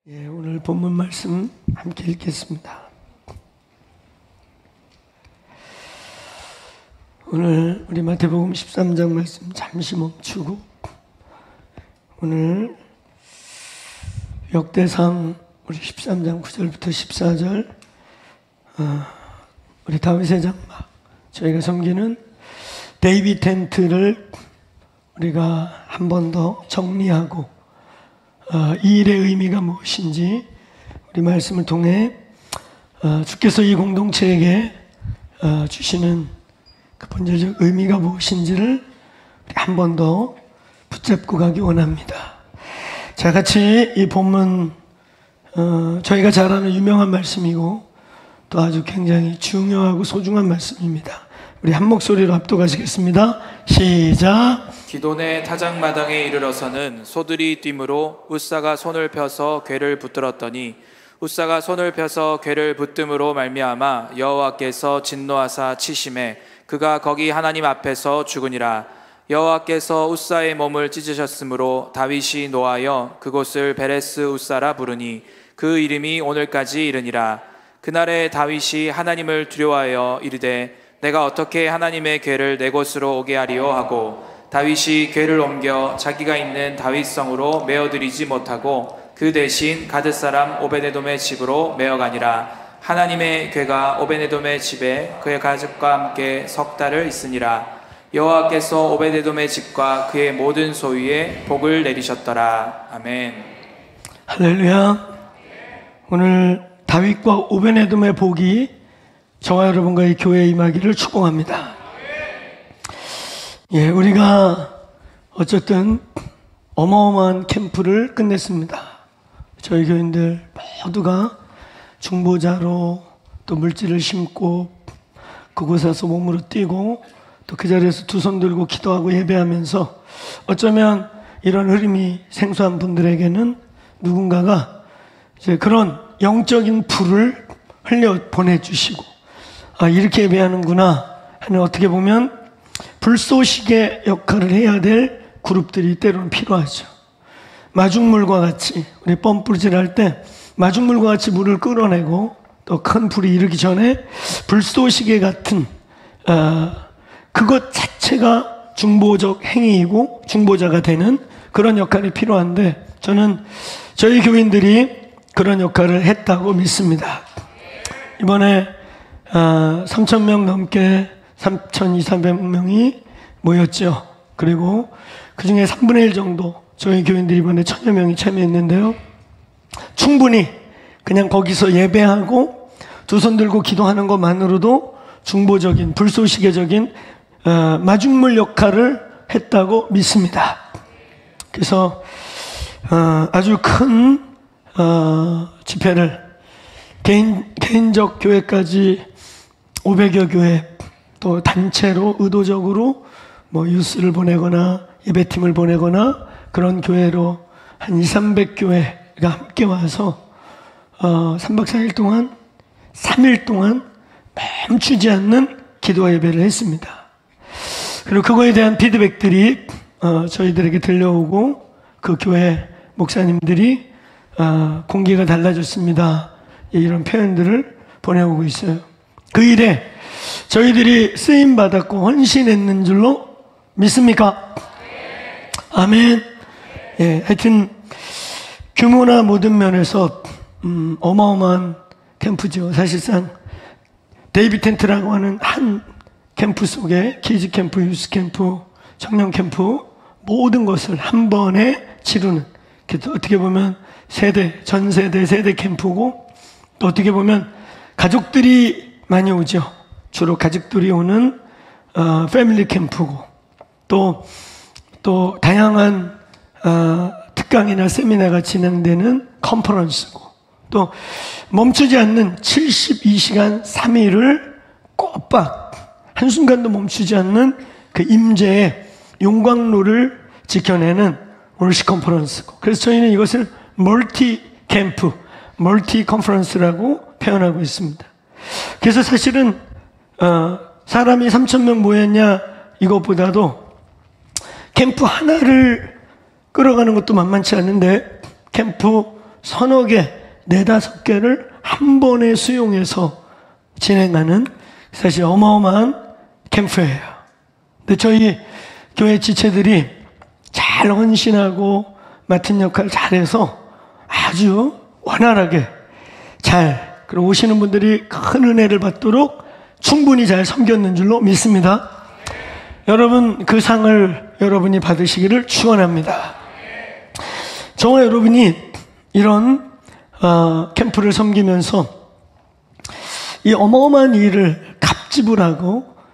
오늘 본문 말씀 함께 읽겠습니다. 오늘 우리 마태복음 13장 말씀 잠시 멈추고 오늘 역대상 우리 13장 9절부터 14절 우리 다윗의 장막 저희가 섬기는 데이비 텐트를 우리가 한 번 더 정리하고 이 일의 의미가 무엇인지 우리 말씀을 통해 주께서 이 공동체에게 주시는 그 본질적 의미가 무엇인지를 우리 한 번 더 붙잡고 가기 원합니다. 자, 같이 이 본문 저희가 잘 아는 유명한 말씀이고 또 아주 굉장히 중요하고 소중한 말씀입니다. 우리 한 목소리로 합독하시겠습니다. 시작. 기돈의 타작마당에 이르러서는 소들이 뛰므로 웃사가 손을 펴서 궤를 붙들었더니 웃사가 손을 펴서 궤를 붙듦으로 말미암아 여호와께서 진노하사 치심에 그가 거기 하나님 앞에서 죽으니라. 여호와께서 웃사의 몸을 찢으셨으므로 다윗이 노하여 그곳을 베레스 웃사라 부르니 그 이름이 오늘까지 이르니라. 그날에 다윗이 하나님을 두려워하여 이르되 내가 어떻게 하나님의 궤를 내 곳으로 오게 하리요 하고 다윗이 궤를 옮겨 자기가 있는 다윗성으로 메어들이지 못하고 그 대신 가드 사람 오베데돔의 집으로 메어가니라. 하나님의 궤가 오베데돔의 집에 그의 가족과 함께 석 달을 있으니라. 여호와께서 오베데돔의 집과 그의 모든 소유에 복을 내리셨더라. 아멘. 할렐루야. 오늘 다윗과 오베데돔의 복이 저와 여러분과의 교회에 임하기를 축복합니다. 우리가 어쨌든 어마어마한 캠프를 끝냈습니다. 저희 교인들 모두가 중보자로 또 물질을 심고 그곳에서 몸으로 뛰고 또 그 자리에서 두 손 들고 기도하고 예배하면서 어쩌면 이런 흐름이 생소한 분들에게는 누군가가 이제 그런 영적인 불을 흘려 보내주시고 이렇게 예배하는구나 하는 어떻게 보면 불쏘시개 역할을 해야 될 그룹들이 때로는 필요하죠. 마중물과 같이 우리 펌프질 할 때 마중물과 같이 물을 끌어내고 또 큰 불이 이르기 전에 불쏘시개 같은 그것 자체가 중보적 행위이고 중보자가 되는 그런 역할이 필요한데 저는 저희 교인들이 그런 역할을 했다고 믿습니다. 이번에 3,000명 넘게 3,200명이 모였죠. 그리고 그 중에 3분의 1 정도 저희 교인들이 이번에 1,000여 명이 참여했는데요. 충분히 그냥 거기서 예배하고 두 손 들고 기도하는 것만으로도 중보적인 불쏘시개적인 마중물 역할을 했다고 믿습니다. 그래서 아주 큰 집회를 개인적 교회까지 500여 교회 또 단체로 의도적으로 유스를 보내거나 예배팀을 보내거나 그런 교회로 한 200~300교회가 함께 와서 3박 4일 동안 3일 동안 멈추지 않는 기도와 예배를 했습니다. 그리고 그거에 대한 피드백들이 저희들에게 들려오고 그 교회 목사님들이 공기가 달라졌습니다. 이런 표현들을 보내오고 있어요. 그 일에 저희들이 쓰임받았고 헌신했는 줄로 믿습니까? 아멘. 하여튼 규모나 모든 면에서 어마어마한 캠프죠. 사실상 데이비 텐트라고 하는 한 캠프 속에 키즈 캠프, 유스 캠프, 청년 캠프 모든 것을 한 번에 치르는 어떻게 보면 전 세대 캠프고 또 어떻게 보면 가족들이 많이 오죠. 주로 가족들이 오는 패밀리 캠프고 또 다양한 특강이나 세미나가 진행되는 컨퍼런스고 또 멈추지 않는 72시간 3일을 꼬박 한순간도 멈추지 않는 그 임재의 용광로를 지켜내는 월시 컨퍼런스고 그래서 저희는 이것을 멀티 캠프, 멀티 컨퍼런스라고 표현하고 있습니다. 그래서 사실은 사람이 3,000명 모였냐 이것보다도 캠프 하나를 끌어가는 것도 만만치 않은데 캠프 서너 개, 네다섯 개를 한 번에 수용해서 진행하는 사실 어마어마한 캠프예요. 근데 저희 교회 지체들이 잘 헌신하고 맡은 역할 잘해서 아주 원활하게 잘, 그리고 오시는 분들이 큰 은혜를 받도록 충분히 잘 섬겼는 줄로 믿습니다. 여러분, 그 상을 여러분이 받으시기를 축원합니다. 저와 여러분이 이런 캠프를 섬기면서 이 어마어마한 일을 갑집을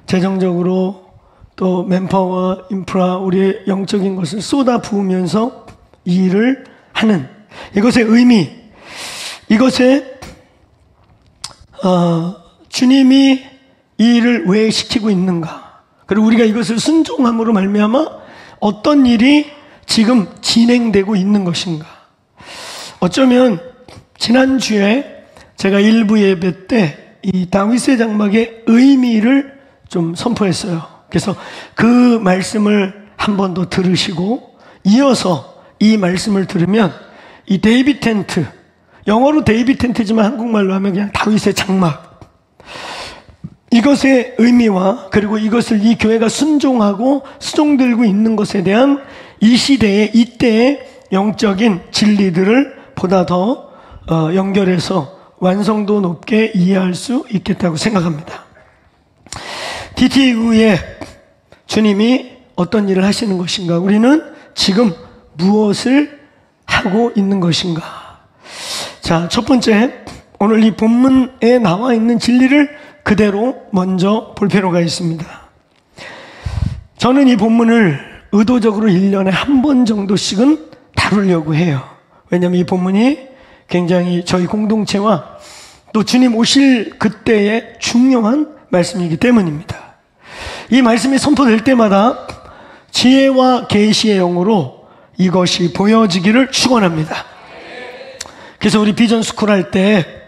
재정적으로 또 맨파워, 인프라, 우리의 영적인 것을 쏟아 부으면서 이 일을 하는 이것의 의미, 이것에 주님이 이 일을 왜 시키고 있는가, 그리고 우리가 이것을 순종함으로 말미암아 어떤 일이 지금 진행되고 있는 것인가. 어쩌면 지난주에 제가 일부 예배 때 이 다윗의 장막의 의미를 좀 선포했어요. 그래서 그 말씀을 한 번 더 들으시고 이어서 이 말씀을 들으면 이 데이빗 텐트, 영어로 데이빗 텐트지만 한국말로 하면 그냥 다윗의 장막, 이것의 의미와 그리고 이것을 이 교회가 순종하고 수종들고 있는 것에 대한 이 시대의 이때의 영적인 진리들을 보다 더 연결해서 완성도 높게 이해할 수 있겠다고 생각합니다. DT 이후에 주님이 어떤 일을 하시는 것인가, 우리는 지금 무엇을 하고 있는 것인가. 자, 첫 번째, 오늘 이 본문에 나와 있는 진리를 그대로 먼저 볼 필요가 있습니다. 저는 이 본문을 의도적으로 1년에 한 번 정도씩은 다루려고 해요. 왜냐하면 이 본문이 굉장히 저희 공동체와 또 주님 오실 그때의 중요한 말씀이기 때문입니다. 이 말씀이 선포될 때마다 지혜와 계시의 영으로 이것이 보여지기를 축원합니다. 그래서 우리 비전 스쿨 할 때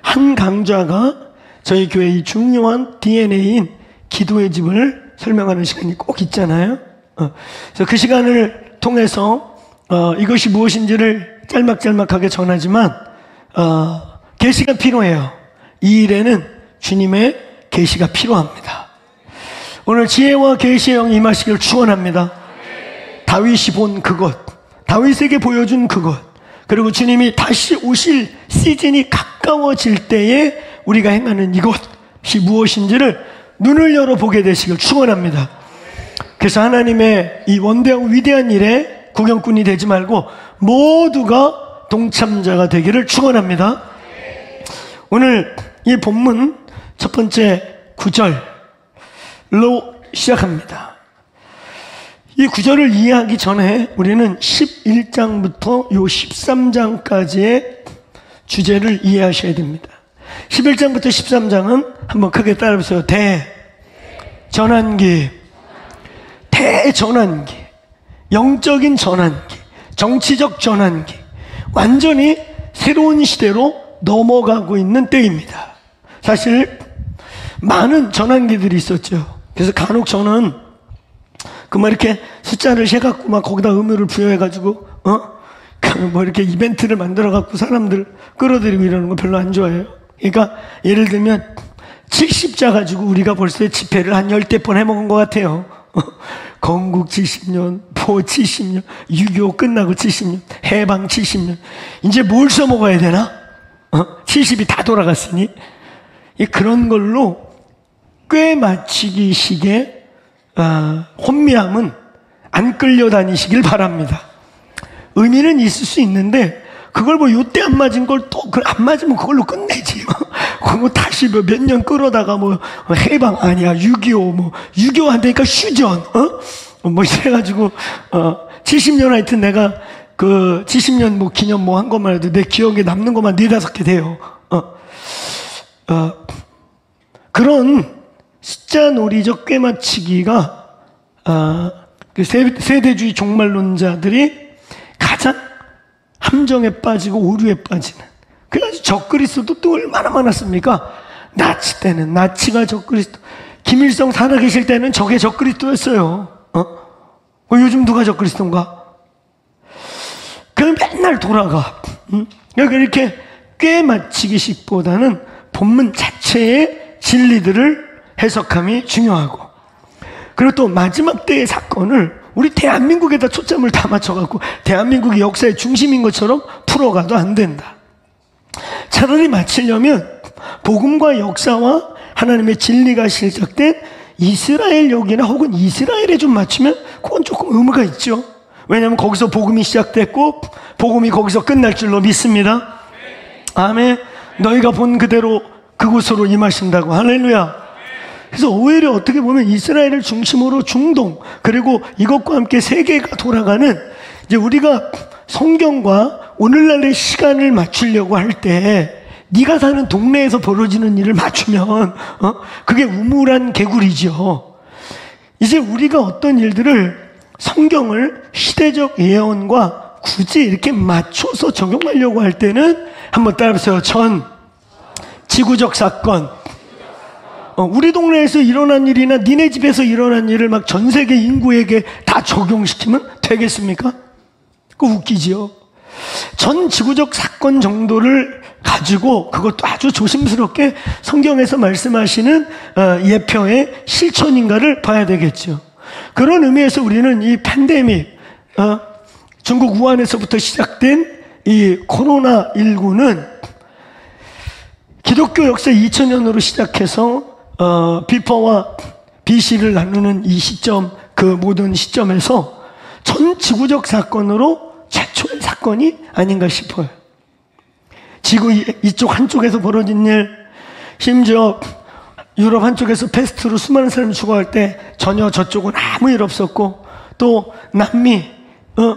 한 강좌가 저희 교회의 중요한 DNA인 기도의 집을 설명하는 시간이 꼭 있잖아요. 그래서 그 시간을 통해서 이것이 무엇인지를 짤막짤막하게 전하지만 계시가 필요해요. 이 일에는 주님의 계시가 필요합니다. 오늘 지혜와 계시의 영이 임하시기를 축원합니다. 다윗이 본 그것, 다윗에게 보여준 그것, 그리고 주님이 다시 오실 시즌이 가까워질 때에 우리가 행하는 이것이 무엇인지를 눈을 열어보게 되시길 축원합니다. 그래서 하나님의 이 원대하고 위대한 일에 구경꾼이 되지 말고 모두가 동참자가 되기를 축원합니다. 오늘 이 본문 첫 번째 9절로 시작합니다. 이 9절을 이해하기 전에 우리는 11장부터 요 13장까지의 주제를 이해하셔야 됩니다. 11장부터 13장은 한번 크게 따라해보세요. 대전환기, 대전환기, 영적인 전환기, 정치적 전환기, 완전히 새로운 시대로 넘어가고 있는 때입니다. 사실 많은 전환기들이 있었죠. 그래서 간혹 저는 뭐 이렇게 숫자를 세갖고 막 거기다 의미를 부여해가지고 뭐 이렇게 이벤트를 만들어갖고 사람들 끌어들이고 이러는 거 별로 안 좋아해요. 그러니까 예를 들면 70자 가지고 우리가 벌써 집회를 한 10대 번 해먹은 것 같아요. 건국 70년, 포 70년, 6.25 끝나고 70년, 해방 70년. 이제 뭘 써먹어야 되나? 70이 다 돌아갔으니. 그런 걸로 꽤 맞추기 식의 혼미함은 안 끌려다니시길 바랍니다. 의미는 있을 수 있는데 그걸 뭐 요때 안 맞은 걸 또 안 맞으면 그걸로 끝내지. 그거 다시 몇 년 끌어다가 뭐 해방 아니야 6.25 뭐 6.25 한다니까 휴전 뭐 이래가지고 70년 하여튼 내가 그 70년 뭐 기념 뭐 한 것만 해도 내 기억에 남는 것만 4-5개 돼요. 그런 숫자 놀이적 꿰맞추기가 그 세대주의 종말론자들이 가장 함정에 빠지고 오류에 빠지는. 그래가지고 적그리스도도 또 얼마나 많았습니까? 나치 때는 나치가 적그리스도, 김일성 살아계실 때는 저게 적그리스도였어요. 요즘 누가 적그리스도인가? 그럼 맨날 돌아가. 그러니까 이렇게 꿰맞추기식보다는 본문 자체의 진리들을 해석함이 중요하고, 그리고 또 마지막 때의 사건을 우리 대한민국에다 초점을 다 맞춰갖고 대한민국이 역사의 중심인 것처럼 풀어가도 안 된다. 차라리 맞추려면 복음과 역사와 하나님의 진리가 실적된 이스라엘역이나 혹은 이스라엘에 좀 맞추면 그건 조금 의무가 있죠. 왜냐하면 거기서 복음이 시작됐고 복음이 거기서 끝날 줄로 믿습니다. 아멘. 너희가 본 그대로 그곳으로 임하신다고. 할렐루야. 그래서 오히려 어떻게 보면 이스라엘을 중심으로 중동, 그리고 이것과 함께 세계가 돌아가는, 이제 우리가 성경과 오늘날의 시간을 맞추려고 할 때 네가 사는 동네에서 벌어지는 일을 맞추면 그게 우물한 개구리죠. 이제 우리가 어떤 일들을 성경을 시대적 예언과 굳이 이렇게 맞춰서 적용하려고 할 때는 한번 따라해보세요. 전 지구적 사건. 우리 동네에서 일어난 일이나 니네 집에서 일어난 일을 막 전 세계 인구에게 다 적용시키면 되겠습니까? 그거 웃기지요. 전 지구적 사건 정도를 가지고 그것도 아주 조심스럽게 성경에서 말씀하시는 예표의 실천인가를 봐야 되겠죠. 그런 의미에서 우리는 이 팬데믹, 중국 우한에서부터 시작된 이 코로나19는 기독교 역사 2000년으로 시작해서 비포와 BC를 나누는 이 시점, 그 모든 시점에서 전 지구적 사건으로 최초의 사건이 아닌가 싶어요. 지구 이쪽 한쪽에서 벌어진 일, 심지어 유럽 한쪽에서 패스트로 수많은 사람이 죽어갈 때 전혀 저쪽은 아무 일 없었고, 또 남미,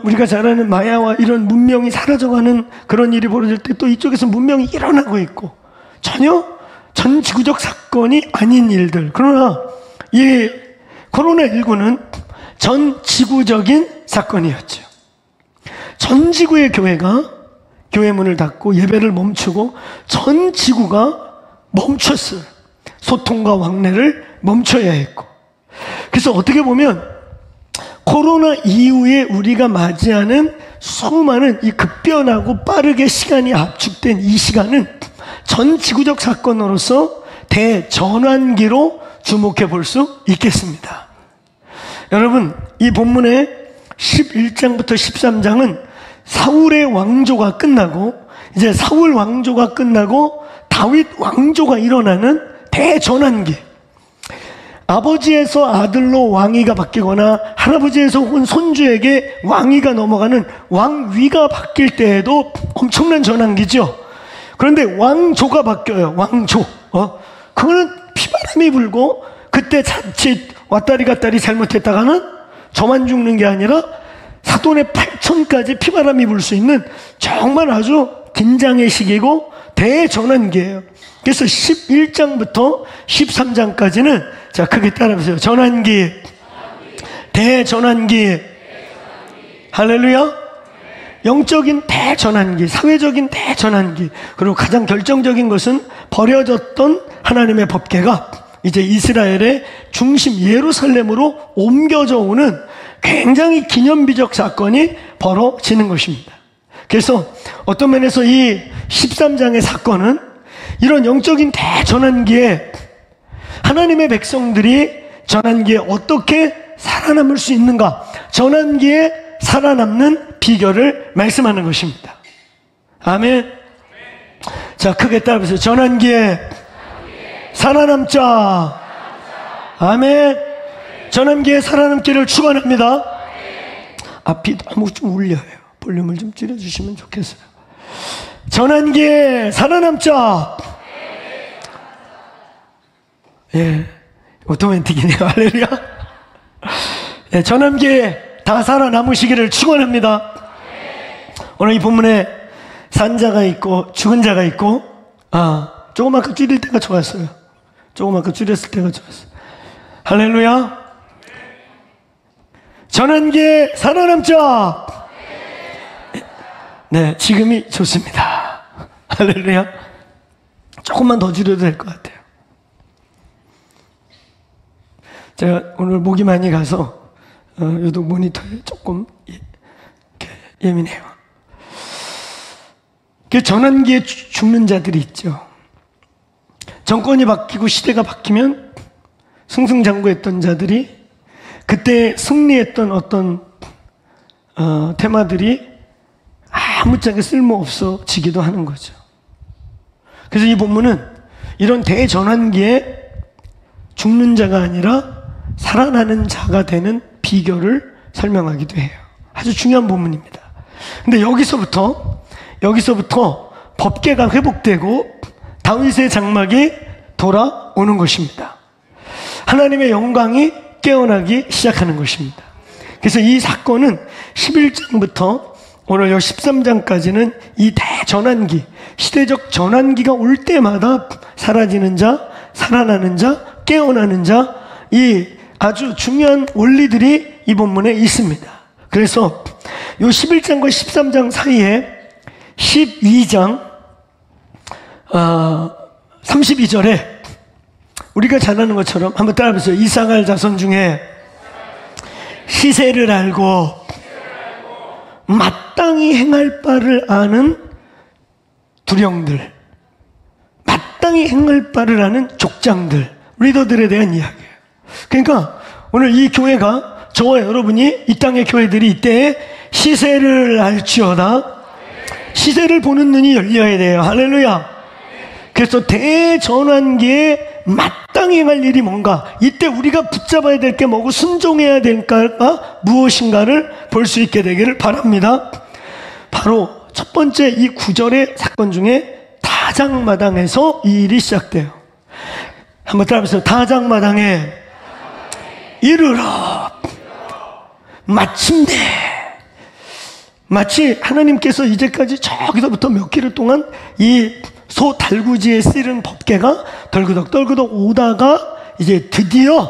우리가 잘 아는 마야와 이런 문명이 사라져가는 그런 일이 벌어질 때 또 이쪽에서 문명이 일어나고 있고, 전혀 전 지구적 사건이 아닌 일들. 그러나 이 코로나19는 전 지구적인 사건이었죠. 전 지구의 교회가 교회 문을 닫고 예배를 멈추고 전 지구가 멈췄어요. 소통과 왕래를 멈춰야 했고. 그래서 어떻게 보면 코로나 이후에 우리가 맞이하는 수많은 이 급변하고 빠르게 시간이 압축된 이 시간은 전 지구적 사건으로서 대전환기로 주목해 볼 수 있겠습니다. 여러분, 이 본문의 11장부터 13장은 사울의 왕조가 끝나고, 이제 사울 왕조가 끝나고 다윗 왕조가 일어나는 대전환기. 아버지에서 아들로 왕위가 바뀌거나 할아버지에서 혹은 손주에게 왕위가 넘어가는 왕위가 바뀔 때에도 엄청난 전환기죠. 그런데 왕조가 바뀌어요. 왕조. 그거는 피바람이 불고 그때 자칫 왔다리 갔다리 잘못했다가는 저만 죽는 게 아니라 사돈의 8천까지 피바람이 불 수 있는 정말 아주 긴장의 시기고 대전환기예요. 그래서 11장부터 13장까지는 자, 크게 따라보세요. 전환기, 대전환기. 할렐루야. 영적인 대전환기, 사회적인 대전환기, 그리고 가장 결정적인 것은 버려졌던 하나님의 법궤가 이제 이스라엘의 중심 예루살렘으로 옮겨져 오는 굉장히 기념비적 사건이 벌어지는 것입니다. 그래서 어떤 면에서 이 13장의 사건은 이런 영적인 대전환기에 하나님의 백성들이 전환기에 어떻게 살아남을 수 있는가, 전환기에 살아남는 비결을 말씀하는 것입니다. 아멘. 자, 크게 따라보세요. 전환기에 살아남자. 아멘. 전환기에 살아남기를 축원합니다. 앞이 너무 좀 울려요. 볼륨을 좀 줄여주시면 좋겠어요. 전환기에 살아남자. 예, 오토매틱이네요. 할렐루야. 예, 전환기에 다 살아남으시기를 축원합니다. 오늘 이 본문에 산 자가 있고 죽은 자가 있고, 조그맣게 줄일 때가 좋았어요. 조그맣게 줄였을 때가 좋았어요. 할렐루야. 전환기에 살아남자. 네, 지금이 좋습니다. 할렐루야. 조금만 더 줄여도 될 것 같아요. 제가 오늘 목이 많이 가서 유독 모니터에 조금 예민해요. 그 전환기에 죽는 자들이 있죠. 정권이 바뀌고 시대가 바뀌면 승승장구했던 자들이 그때 승리했던 어떤 테마들이 아무짝에 쓸모없어지기도 하는 거죠. 그래서 이 본문은 이런 대전환기에 죽는 자가 아니라 살아나는 자가 되는 비결을 설명하기도 해요. 아주 중요한 본문입니다. 근데 여기서부터 법궤가 회복되고 다윗의 장막이 돌아오는 것입니다. 하나님의 영광이 깨어나기 시작하는 것입니다. 그래서 이 사건은 11장부터 오늘 13장까지는 이 대전환기, 시대적 전환기가 올 때마다 사라지는 자, 살아나는 자, 깨어나는 자, 이 아주 중요한 원리들이 이 본문에 있습니다. 그래서 이 11장과 13장 사이에 12장 32절에 우리가 잘 아는 것처럼 한번 따라해보세요. 이사갈 자손 중에 시세를 알고 마땅히 행할 바를 아는 두령들, 마땅히 행할 바를 아는 족장들, 리더들에 대한 이야기예요. 그러니까 오늘 이 교회가, 저와 여러분이 이 땅의 교회들이 이때에 시세를 알지어다, 시세를 보는 눈이 열려야 돼요. 할렐루야. 그래서 대전환기에 마땅히 행할 일이 뭔가, 이때 우리가 붙잡아야 될 게 뭐고 순종해야 될까 무엇인가를 볼 수 있게 되기를 바랍니다. 바로 첫 번째 이 9절의 사건 중에 다장마당에서 이 일이 시작돼요. 한번 따라해보세요. 다장마당에 이르러 마침내. 마치 하나님께서 이제까지 저기서부터 몇 길을 동안 이 소 달구지에 쓰는 법궤가 덜그덕 오다가 이제 드디어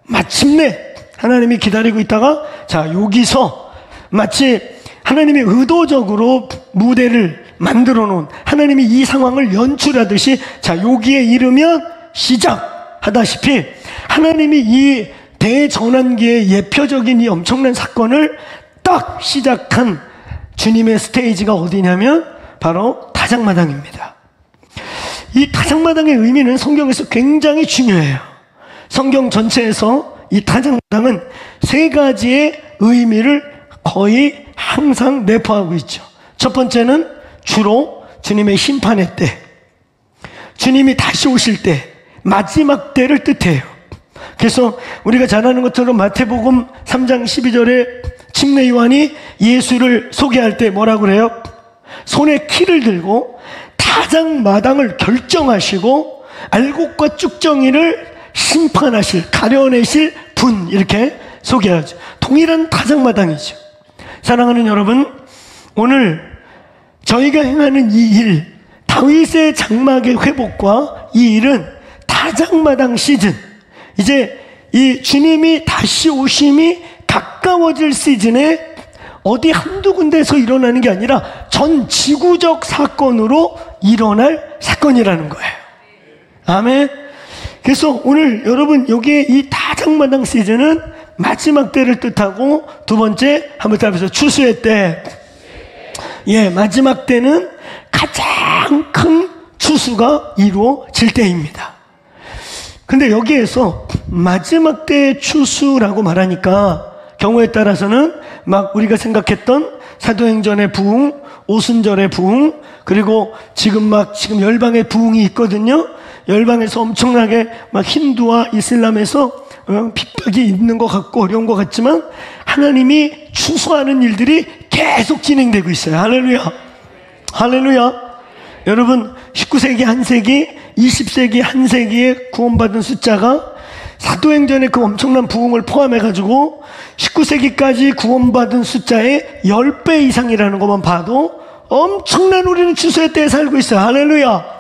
마침내 하나님이 기다리고 있다가, 자, 여기서 마치 하나님이 의도적으로 무대를 만들어 놓은, 하나님이 이 상황을 연출하듯이, 자, 여기에 이르면 시작하다시피 하나님이 이 대전환기의 예표적인 이 엄청난 사건을 딱 시작한 주님의 스테이지가 어디냐면 바로 다장마당입니다. 이 다장마당의 의미는 성경에서 굉장히 중요해요. 성경 전체에서 이 다장마당은 세 가지의 의미를 거의 항상 내포하고 있죠. 첫 번째는 주로 주님의 심판의 때, 주님이 다시 오실 때, 마지막 때를 뜻해요. 그래서 우리가 잘 아는 것처럼 마태복음 3장 12절에 침례 요한이 예수를 소개할 때 뭐라고 그래요? 손에 키를 들고 다장마당을 결정하시고 알곡과 쭉정이를 심판하실, 가려내실 분, 이렇게 소개하죠. 동일한 다장마당이죠. 사랑하는 여러분, 오늘 저희가 행하는 이 일, 다윗의 장막의 회복과 이 일은 다장마당 시즌, 이제 이 주님이 다시 오심이 가까워질 시즌에 어디 한두 군데에서 일어나는 게 아니라 전 지구적 사건으로 일어날 사건이라는 거예요. 아멘. 그래서 오늘 여러분 여기에 이 다장마당 시즌은 마지막 때를 뜻하고, 두 번째 한번 따라해서 추수의 때. 예, 마지막 때는 가장 큰 추수가 이루어질 때입니다. 근데 여기에서 마지막 때의 추수라고 말하니까 경우에 따라서는 막 우리가 생각했던 사도행전의 부흥, 오순절의 부흥, 그리고 지금 열방의 부흥이 있거든요. 열방에서 엄청나게 막 힌두와 이슬람에서 핍박이 있는 것 같고 어려운 것 같지만 하나님이 추수하는 일들이 계속 진행되고 있어요. 할렐루야. 할렐루야. 여러분 19세기 한 세기, 20세기 한 세기에 구원받은 숫자가 사도행전의 그 엄청난 부흥을 포함해가지고 19세기까지 구원받은 숫자의 10배 이상이라는 것만 봐도 엄청난, 우리는 추수의 때에 살고 있어요. 할렐루야.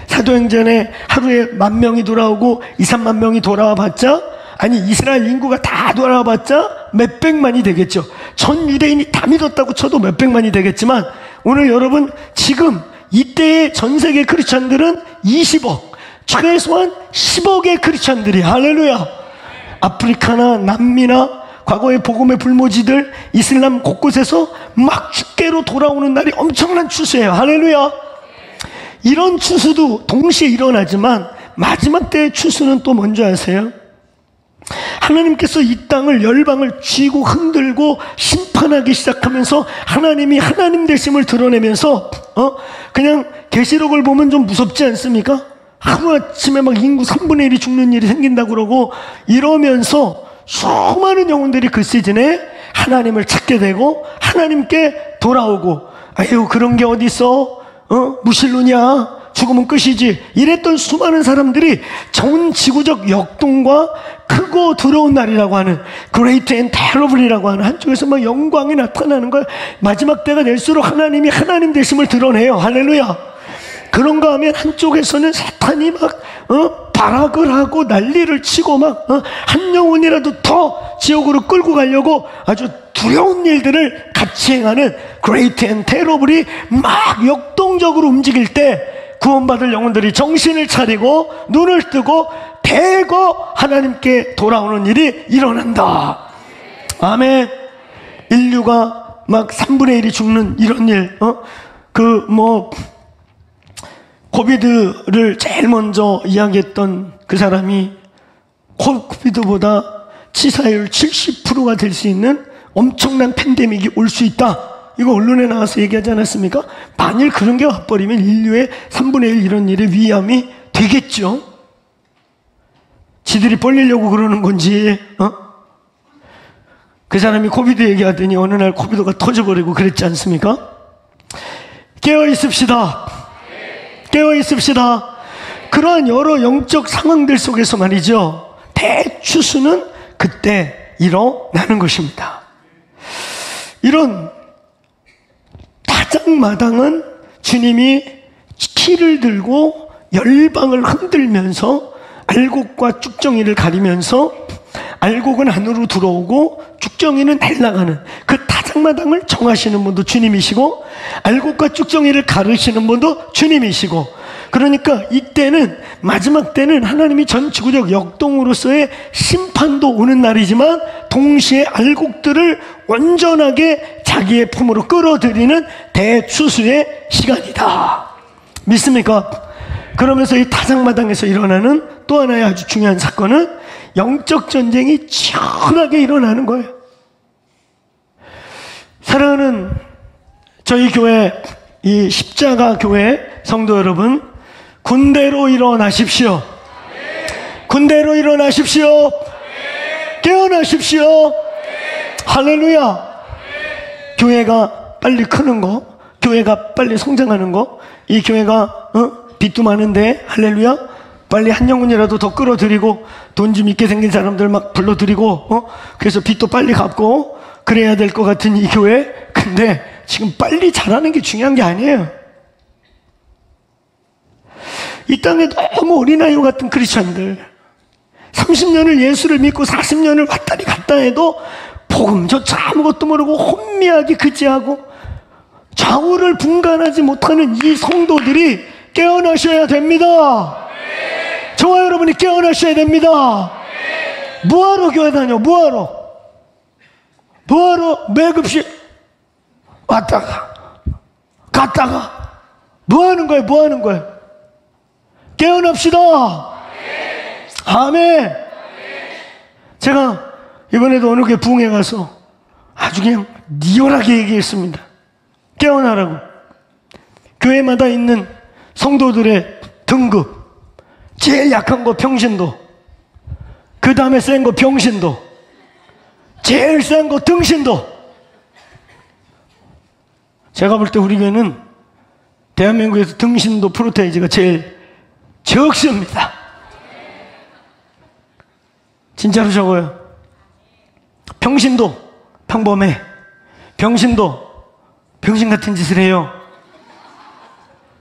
사도행전에 하루에 10,000명이 돌아오고 2-3만 명이 돌아와 봤자, 아니 이스라엘 인구가 다 돌아와 봤자 몇백만이 되겠죠. 전 유대인이 다 믿었다고 쳐도 몇백만이 되겠지만, 오늘 여러분 지금 이때의 전 세계 크리스찬들은 20억, 최소한 10억의 크리스찬들이, 할렐루야, 아프리카나 남미나 과거의 복음의 불모지들 이슬람 곳곳에서 막 축계로 돌아오는 날이 엄청난 추수예요. 할렐루야. 이런 추수도 동시에 일어나지만 마지막 때의 추수는 또 뭔지 아세요? 하나님께서 이 땅을 열방을 쥐고 흔들고 심판하기 시작하면서 하나님이 하나님 되심을 드러내면서 그냥 계시록을 보면 좀 무섭지 않습니까? 하루아침에 막 인구 3분의 1이 죽는 일이 생긴다고 그러고 이러면서 수많은 영혼들이 그 시즌에 하나님을 찾게 되고 하나님께 돌아오고 아유 그런 게 어디 있어? 무신론이야. 죽으면 끝이지. 이랬던 수많은 사람들이 전 지구적 역동과 크고 두려운 날이라고 하는 Great and Terrible이라고 하는 한쪽에서 막 영광이 나타나는 거예요. 마지막 때가 될수록 하나님이 하나님 되심을 드러내요. 할렐루야. 그런가 하면 한쪽에서는 사탄이 막 발악을 하고 난리를 치고 막 한 영혼이라도 더 지옥으로 끌고 가려고 아주 두려운 일들을 같이 행하는 Great and Terrible이 막 역동적으로 움직일 때 구원받을 영혼들이 정신을 차리고 눈을 뜨고 대거 하나님께 돌아오는 일이 일어난다. 아멘. 인류가 막 3분의 1이 죽는 이런 일, 코비드를 제일 먼저 이야기했던 그 사람이 코비드보다 치사율 70%가 될 수 있는 엄청난 팬데믹이 올 수 있다. 이거 언론에 나와서 얘기하지 않았습니까? 만일 그런 게 와버리면 인류의 3분의 1 이런 일의 위험이 되겠죠. 지들이 벌리려고 그러는 건지 그 사람이 코비드 얘기하더니 어느 날 코비드가 터져버리고 그랬지 않습니까? 깨어 있읍시다. 깨어 있읍시다. 그러한 여러 영적 상황들 속에서 말이죠, 대추수는 그때 일어나는 것입니다. 이런 타작마당은 주님이 키를 들고 열방을 흔들면서 알곡과 쭉정이를 가리면서 알곡은 안으로 들어오고 쭉정이는 날아가는 그 타작마당을 정하시는 분도 주님이시고 알곡과 쭉정이를 가르시는 분도 주님이시고, 그러니까 이때는 마지막 때는 하나님이 전 지구적 역동으로서의 심판도 오는 날이지만 동시에 알곡들을 온전하게 자기의 품으로 끌어들이는 대추수의 시간이다. 믿습니까? 그러면서 이 타작마당에서 일어나는 또 하나의 아주 중요한 사건은 영적 전쟁이 치열하게 일어나는 거예요. 사랑하는 저희 교회, 이 십자가 교회 성도 여러분, 군대로 일어나십시오. 군대로 일어나십시오. 깨어나십시오. 할렐루야. 교회가 빨리 크는 거, 교회가 빨리 성장하는 거, 이 교회가 빚도 많은데 할렐루야, 빨리 한 영혼이라도 더 끌어들이고 돈 좀 있게 생긴 사람들 막 불러들이고 그래서 빚도 빨리 갚고 그래야 될 것 같은 이 교회. 근데 지금 빨리 자라는 게 중요한 게 아니에요. 이 땅에 너무 어린아이와 같은 크리스천들 30년을 예수를 믿고 40년을 왔다리 갔다 해도 복음조차 아무것도 모르고 혼미하게 그지하고 좌우를 분간하지 못하는 이 성도들이 깨어나셔야 됩니다. 저와 여러분이 깨어나셔야 됩니다. 뭐하러 교회 다녀? 뭐하러 매급씩 왔다가 갔다가 뭐하는 거예요? 뭐하는 거예요? 깨어납시다. 아멘. 제가 이번에도 어느 교회 부흥회 가서 아주 그냥 리얼하게 얘기했습니다. 깨어나라고. 교회마다 있는 성도들의 등급, 제일 약한 거 평신도, 그 다음에 센 거 병신도, 제일 센 거 등신도. 제가 볼 때 우리 교회는 대한민국에서 등신도 프로테이지가 제일 적습니다. 진짜로 적어요. 병신도 평범해. 병신도 병신 같은 짓을 해요.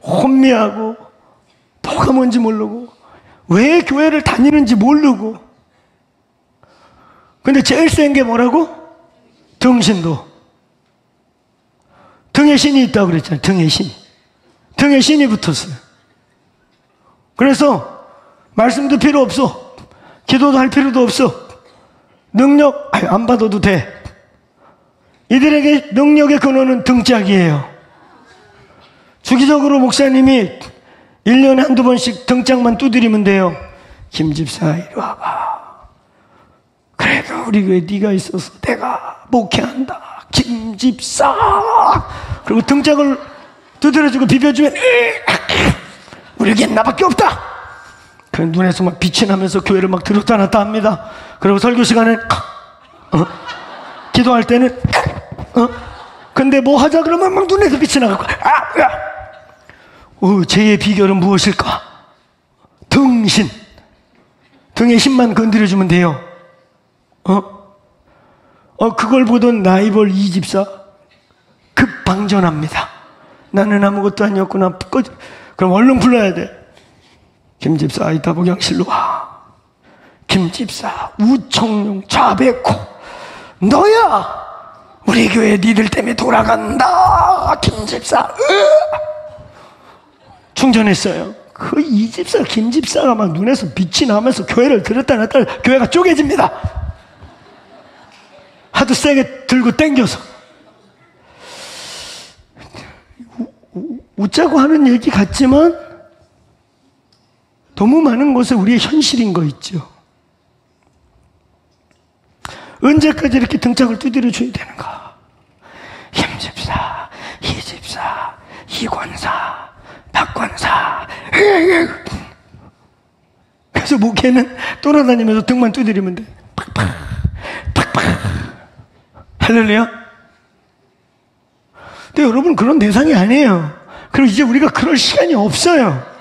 혼미하고 뭐가 뭔지 모르고 왜 교회를 다니는지 모르고. 근데 제일 센 게 뭐라고? 등신도. 등에 신이 있다고 그랬잖아요. 등에 신이. 등에 신이 붙었어요. 그래서 말씀도 필요 없어. 기도도 할 필요도 없어. 능력 안 받아도 돼. 이들에게 능력의 근원은 등짝이에요. 주기적으로 목사님이 1년에 한두 번씩 등짝만 두드리면 돼요. 김 집사 이리 와봐. 그래도 우리 교회 네가 있어서 내가 목회한다. 김 집사. 그리고 등짝을 두드려주고 비벼주면 우리에겐 나밖에 없다. 그럼 눈에서 막 빛이 나면서 교회를 막 들었다 놨다 합니다. 그리고 설교 시간에 기도할 때는 근데 뭐 하자 그러면 막 눈에서 빛이 나고 죄의 비결은 무엇일까? 등신. 등의 힘만 건드려주면 돼요. 그걸 보던 라이벌 이 집사 급방전합니다. 나는 아무것도 아니었구나. 그럼 얼른 불러야 돼. 김 집사 이따 복양실로 와. 김 집사 우청룡 자백호 너야. 우리 교회 니들 때문에 돌아간다. 김 집사 충전했어요. 그 이 집사 김 집사가 막 눈에서 빛이 나면서 교회를 들었다 놨다 교회가 쪼개집니다. 하도 세게 들고 당겨서. 웃자고 하는 얘기 같지만 너무 많은 곳에 우리의 현실인 거 있죠. 언제까지 이렇게 등짝을 두드려 줘야 되는가? 김 집사, 이 집사, 이 권사, 박 권사. 그래서 목회는 돌아다니면서 등만 두드리면 돼. 팍팍, 팍팍. 할렐루야. 근데 여러분 그런 대상이 아니에요. 그리고 이제 우리가 그럴 시간이 없어요.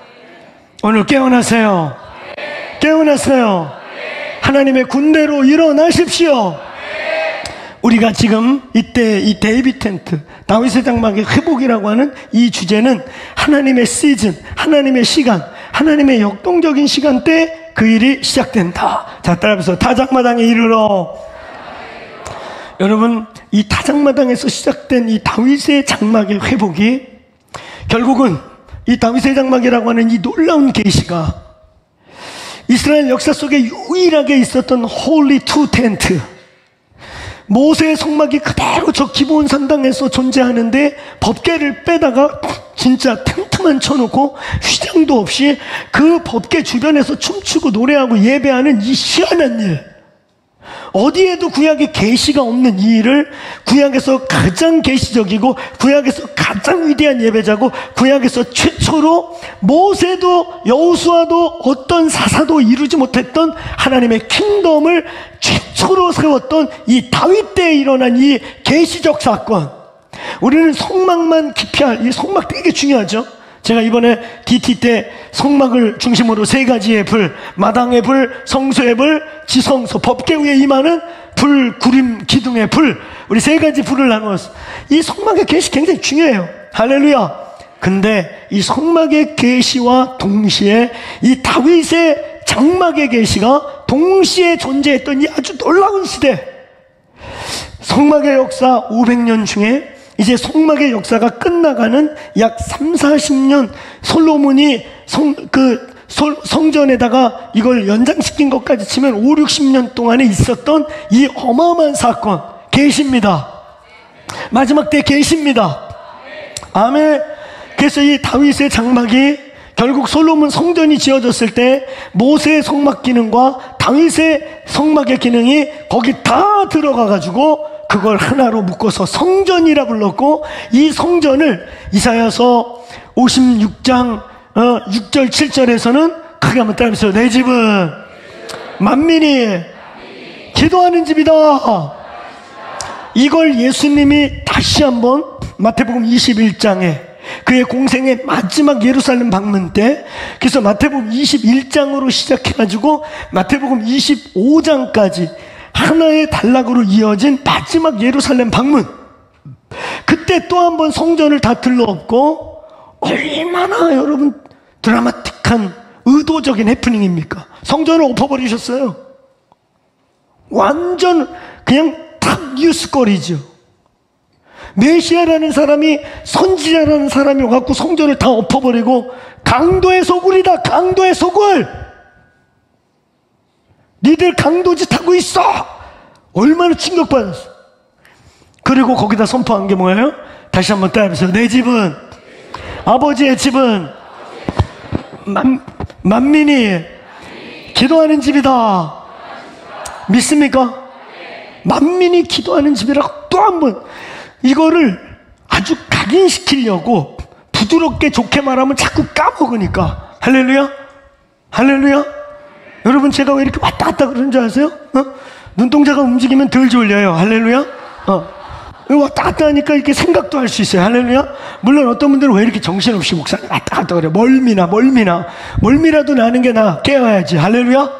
오늘 깨어나세요. 깨어나세요. 하나님의 군대로 일어나십시오. 우리가 지금 이때 이 데이빗 텐트, 다윗의 장막의 회복이라고 하는 이 주제는 하나님의 시즌, 하나님의 시간, 하나님의 역동적인 시간대 그 일이 시작된다. 자, 따라서 타작마당에 이르러. 여러분, 이 타작마당에서 시작된 이 다윗의 장막의 회복이 결국은 이 다윗의 장막이라고 하는 이 놀라운 계시가 이스라엘 역사 속에 유일하게 있었던 홀리 투 텐트, 모세의 성막이 그대로 저 기브온 산당에서 존재하는데 법궤를 빼다가 진짜 텐트만 쳐놓고 휘장도 없이 그 법궤 주변에서 춤추고 노래하고 예배하는 이 희한한 일, 어디에도 구약의 계시가 없는 이 일을 구약에서 가장 계시적이고 구약에서 가장 위대한 예배자고 구약에서 최초로 모세도 여호수아도 어떤 사사도 이루지 못했던 하나님의 킹덤을 최초로 세웠던 이 다윗 때에 일어난 이 계시적 사건. 우리는 성막만 기피할, 이 성막 되게 중요하죠. 제가 이번에 DT 때 성막을 중심으로 세 가지의 불, 마당의 불, 성소의 불, 지성소, 법궤 위에 임하는 불, 구림, 기둥의 불, 우리 세 가지 불을 나누었어. 이 성막의 계시 굉장히 중요해요. 할렐루야. 근데 이 성막의 계시와 동시에 이 다윗의 장막의 계시가 동시에 존재했던 이 아주 놀라운 시대, 성막의 역사 500년 중에 이제 성막의 역사가 끝나가는 약 30-40년, 솔로몬이 성전에다가 이걸 연장시킨 것까지 치면 5-60년 동안에 있었던 이 어마어마한 사건, 계시입니다. 마지막 때 계시입니다. 아멘. 그래서 이 다윗의 장막이 결국 솔로몬 성전이 지어졌을 때 모세의 성막 기능과 다윗의 성막의 기능이 거기 다 들어가가지고 그걸 하나로 묶어서 성전이라 불렀고, 이 성전을 이사야서 56장 6절 7절에서는 크게 한번 따라하면서 내 집은 만민이 기도하는 집이다. 이걸 예수님이 다시 한번 마태복음 21장에 그의 공생의 마지막 예루살렘 방문 때, 그래서 마태복음 21장으로 시작해가지고 마태복음 25장까지 하나의 단락으로 이어진 마지막 예루살렘 방문, 그때 또 한 번 성전을 다 들러엎고, 얼마나 여러분 드라마틱한 의도적인 해프닝입니까? 성전을 엎어버리셨어요. 완전 그냥 탑 뉴스거리죠. 메시아라는 사람이, 선지자라는 사람이 와갖고 성전을 다 엎어버리고, 강도의 소굴이다, 강도의 소굴! 니들 강도짓 하고 있어! 얼마나 충격받았어. 그리고 거기다 선포한 게 뭐예요? 다시 한번 따라해보세요. 내 집은, 아버지의 집은 만민이 기도하는 집이다. 믿습니까? 만민이 기도하는 집이라고 또 한 번, 이거를 아주 각인시키려고 부드럽게 좋게 말하면 자꾸 까먹으니까. 할렐루야? 할렐루야? 여러분, 제가 왜 이렇게 왔다 갔다 그러는 줄 아세요? 눈동자가 움직이면 덜 졸려요. 할렐루야? 왔다 갔다 하니까 이렇게 생각도 할 수 있어요. 할렐루야? 물론 어떤 분들은 왜 이렇게 정신없이 목사님 왔다 갔다 그래? 멀미라도 나는 게 나 깨워야지. 할렐루야?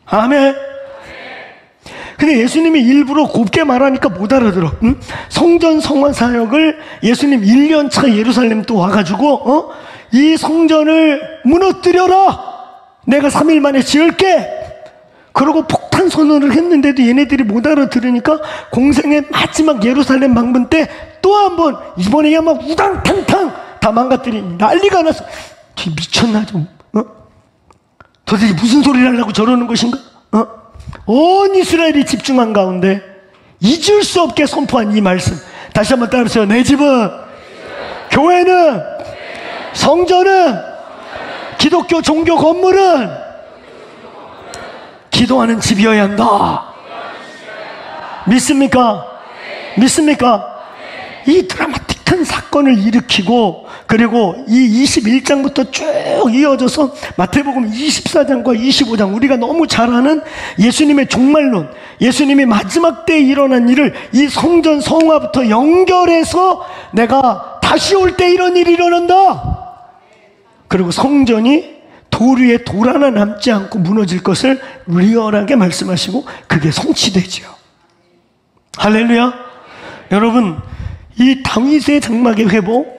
아멘. 근데 예수님이 일부러 곱게 말하니까 못 알아들어. 응? 성전 성화 사역을 예수님 1년 차 예루살렘 또 와가지고 이 성전을 무너뜨려라, 내가 3일 만에 지을게, 그러고 폭탄 선언을 했는데도 얘네들이 못 알아들으니까 공생의 마지막 예루살렘 방문 때 또 한 번, 이번에야 막 우당탕탕 다 망가뜨리니 난리가 났어. 미쳤나 좀. 도대체 무슨 소리를 하려고 저러는 것인가? 온 이스라엘이 집중한 가운데 잊을 수 없게 선포한 이 말씀, 다시 한번 따라하세요. 내 집은, 교회는, 성전은, 기독교 종교 건물은 기도하는 집이어야 한다. 믿습니까? 믿습니까? 이 드라마틱한 사건을 일으키고, 그리고 이 21장부터 쭉 이어져서 마태복음 24장과 25장, 우리가 너무 잘 아는 예수님의 종말론, 예수님이 마지막 때에 일어난 일을 이 성전 성화부터 연결해서 내가 다시 올 때 이런 일이 일어난다. 그리고 성전이 돌 위에 돌 하나 남지 않고 무너질 것을 리얼하게 말씀하시고 그게 성취되지요. 할렐루야. 여러분, 이 다윗의 장막의 회복,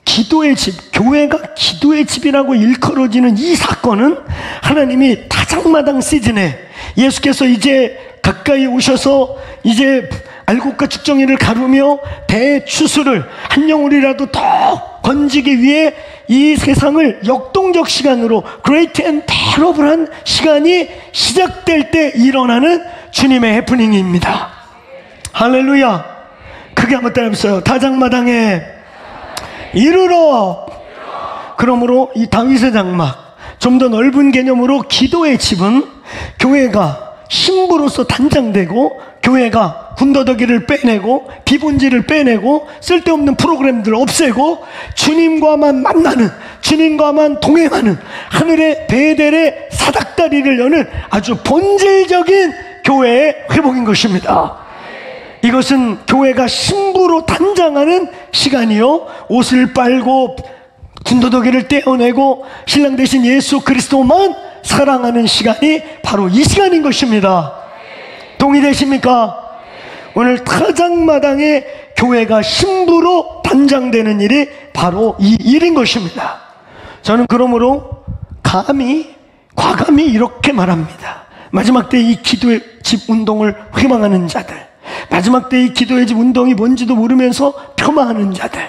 기도의 집, 교회가 기도의 집이라고 일컬어지는 이 사건은 하나님이 타작마당 시즌에 예수께서 이제 가까이 오셔서 이제 알곡과 죽정이를 가르며 대추수를 한 영혼이라도 더 건지기 위해 이 세상을 역동적 시간으로 Great and Terrible한 시간이 시작될 때 일어나는 주님의 해프닝입니다. 할렐루야. 크게 한번 따라해보세요. 타작마당에 이르러. 그러므로 이 다윗의 장막, 좀 더 넓은 개념으로 기도의 집은 교회가 신부로서 단장되고, 교회가 군더더기를 빼내고 비본질을 빼내고 쓸데없는 프로그램들을 없애고 주님과만 만나는, 주님과만 동행하는 하늘의 베델의 사닥다리를 여는 아주 본질적인 교회의 회복인 것입니다. 이것은 교회가 신부로 단장하는 시간이요, 옷을 빨고 군더더기를 떼어내고 신랑 대신 예수 그리스도만 사랑하는 시간이 바로 이 시간인 것입니다. 동의되십니까? 오늘 타작마당에 교회가 신부로 단장되는 일이 바로 이 일인 것입니다. 저는 그러므로 과감히 이렇게 말합니다. 마지막 때 이 기도의 집 운동을 회망하는 자들, 마지막 때 이 기도의 집 운동이 뭔지도 모르면서 폄하하는 자들,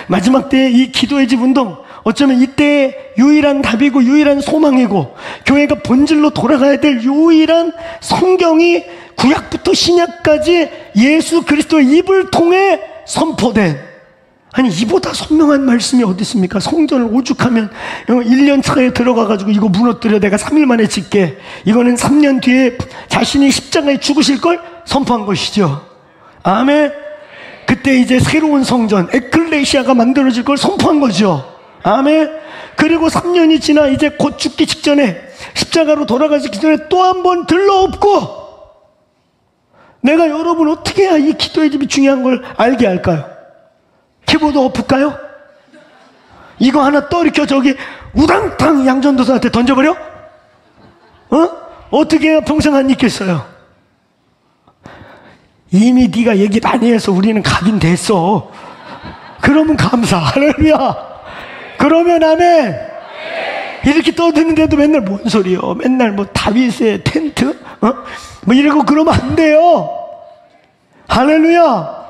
마지막 때 이 기도의 집 운동, 어쩌면 이때의 유일한 답이고 유일한 소망이고 교회가 본질로 돌아가야 될 유일한 성경이 구약부터 신약까지 예수 그리스도의 입을 통해 선포된, 아니 이보다 선명한 말씀이 어디 있습니까? 성전을 오죽하면 1년 차에 들어가가지고 이거 무너뜨려 내가 3일 만에 짓게, 이거는 3년 뒤에 자신이 십자가에 죽으실 걸 선포한 것이죠. 아멘. 그때 이제 새로운 성전 에클레시아가 만들어질 걸 선포한 거죠. 아멘. 그리고 3년이 지나 이제 곧 죽기 직전에 십자가로 돌아가기 전에 또 한 번 들러엎고, 내가 여러분 어떻게 해야 이 기도의 집이 중요한 걸 알게 할까요? 키보드 엎을까요? 이거 하나 떠리켜 저기 우당탕 양전도사한테 던져버려? 어떻게 해야 평생 안 잊겠어요? 이미 네가 얘기 많이 해서 우리는 각인됐어. 그러면 감사. 할렐루야. 그러면 아멘. 이렇게 떠드는데도 맨날 뭔 소리요? 맨날 뭐 다윗의 텐트? 뭐 이러고 그러면 안 돼요. 할렐루야.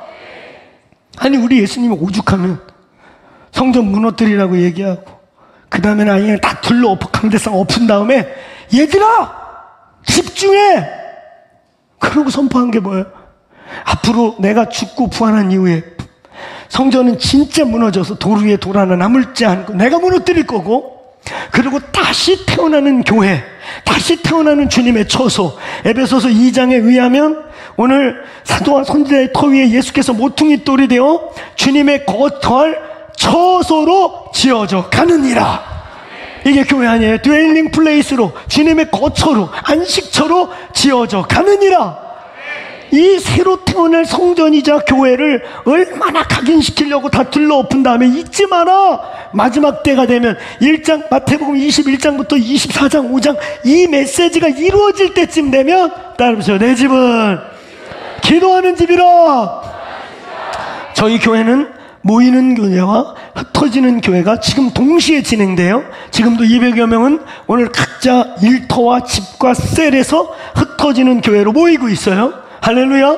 아니 우리 예수님이 오죽하면 성전 무너뜨리라고 얘기하고 그 다음에는 아예 다 둘러 엎어 강대상 엎은 다음에 얘들아 집중해. 그러고 선포한 게 뭐예요? 앞으로 내가 죽고 부활한 이후에 성전은 진짜 무너져서 돌 위에 돌 하나 남을지 않고 내가 무너뜨릴 거고, 그리고 다시 태어나는 교회, 다시 태어나는 주님의 처소. 에베소서 2장에 의하면 오늘 사도와 선지자의 터 위에 예수께서 모퉁이 돌이 되어 주님의 거처할 처소로 지어져 가느니라. 이게 교회 아니에요? 드웨일링 플레이스로, 주님의 거처로, 안식처로 지어져 가느니라. 이 새로 태어날 성전이자 교회를 얼마나 각인시키려고 다 둘러엎은 다음에 잊지 마라. 마지막 때가 되면 1장 마태복음 21장부터 24장 5장 이 메시지가 이루어질 때쯤 되면 따라해보세요. 내 집은 기도하는 집이라. 저희 교회는 모이는 교회와 흩어지는 교회가 지금 동시에 진행돼요. 지금도 200여 명은 오늘 각자 일터와 집과 셀에서 흩어지는 교회로 모이고 있어요. 할렐루야.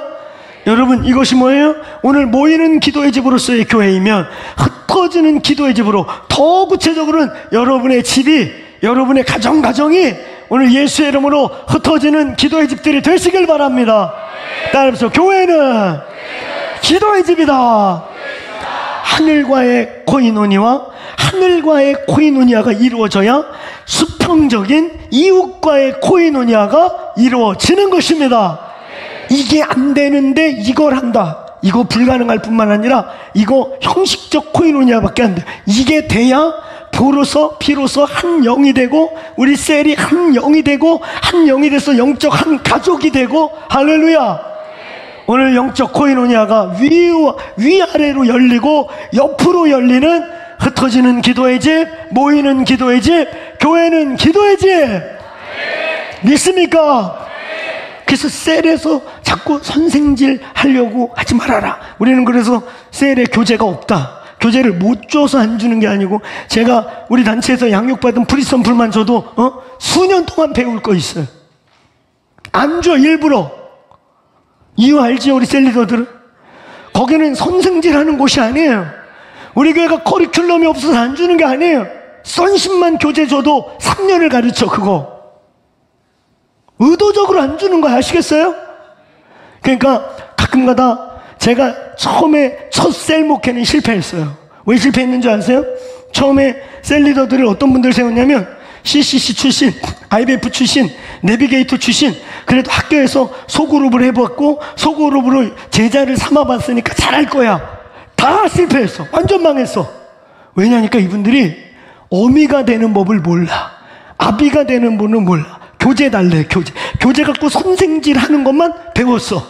여러분, 이것이 뭐예요? 오늘 모이는 기도의 집으로서의 교회이면 흩어지는 기도의 집으로, 더 구체적으로는 여러분의 집이, 여러분의 가정이 오늘 예수의 이름으로 흩어지는 기도의 집들이 되시길 바랍니다. 따라서 교회는 기도의 집이다. 하늘과의 코이노니와 하늘과의 코이노니아가 이루어져야 수평적인 이웃과의 코이노니아가 이루어지는 것입니다. 이게 안 되는데 이걸 한다. 이거 불가능할 뿐만 아니라 이거 형식적 코이노니아밖에 안 돼. 이게 돼야 비로소 한 영이 되고, 우리 셀이 한 영이 되고, 한 영이 돼서 영적 한 가족이 되고. 할렐루야. 오늘 영적 코이노니아가 위아래로 열리고 옆으로 열리는 흩어지는 기도의 집, 모이는 기도의 집, 교회는 기도의 집. 믿습니까? 그래서 셀에서 자꾸 선생질 하려고 하지 말아라. 우리는 그래서 셀에 교재가 없다. 교재를 못 줘서 안 주는 게 아니고, 제가 우리 단체에서 양육받은 프리선풀만 줘도 수년 동안 배울 거 있어요. 안 줘, 일부러. 이유 알지요, 우리 셀리더들은? 거기는 선생질하는 곳이 아니에요. 우리 교회가 커리큘럼이 없어서 안 주는 게 아니에요. 선심만 교재 줘도 3년을 가르쳐. 그거 의도적으로 안 주는 거야. 아시겠어요? 그러니까 가끔가다 제가 처음에 첫 셀 목회는 실패했어요. 왜 실패했는 줄 아세요? 처음에 셀 리더들을 어떤 분들 세웠냐면 CCC 출신, IBF 출신, 내비게이터 출신. 그래도 학교에서 소그룹을 해봤고 소그룹으로 제자를 삼아봤으니까 잘할 거야. 다 실패했어. 완전 망했어. 왜냐니까 이분들이 어미가 되는 법을 몰라. 아비가 되는 분은 몰라. 교재 달래, 교재 갖고 선생질 하는 것만 배웠어.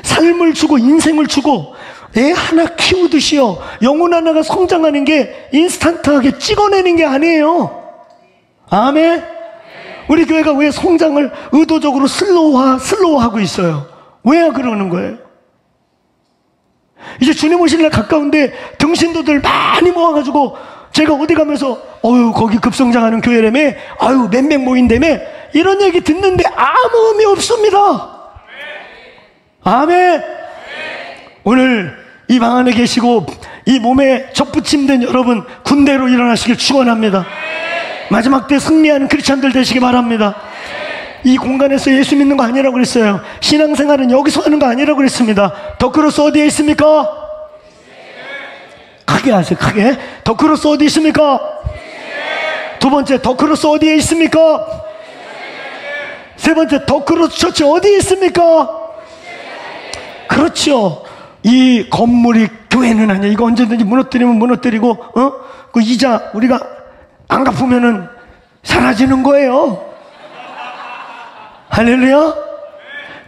삶을 주고 인생을 주고 애 하나 키우듯이요, 영혼 하나가 성장하는 게 인스턴트하게 찍어내는 게 아니에요. 아멘. 우리 교회가 왜 성장을 의도적으로 슬로우하고 있어요? 왜 그러는 거예요? 이제 주님 오실 날 가까운데 등신도들 많이 모아가지고 제가 어디 가면서 거기 급성장하는 교회라며, 몇 명 모인다며, 이런 얘기 듣는데 아무 의미 없습니다. 아멘. 오늘 이 방 안에 계시고 이 몸에 접붙임된 여러분, 군대로 일어나시길 축원합니다. 마지막 때 승리하는 크리스찬들 되시기 바랍니다. 이 공간에서 예수 믿는 거 아니라고 그랬어요. 신앙생활은 여기서 하는 거 아니라고 그랬습니다. 더크로스 어디에 있습니까? 크게 하세요. 크게. 더크로스 어디 있습니까? 두 번째, 더크로스 어디에 있습니까? 세 번째, 더크로스 처치 어디에 있습니까? 그렇죠. 이 건물이 교회는 아니야. 이거 언제든지 무너뜨리면 무너뜨리고, 그 이자 우리가 안 갚으면은 사라지는 거예요. 할렐루야.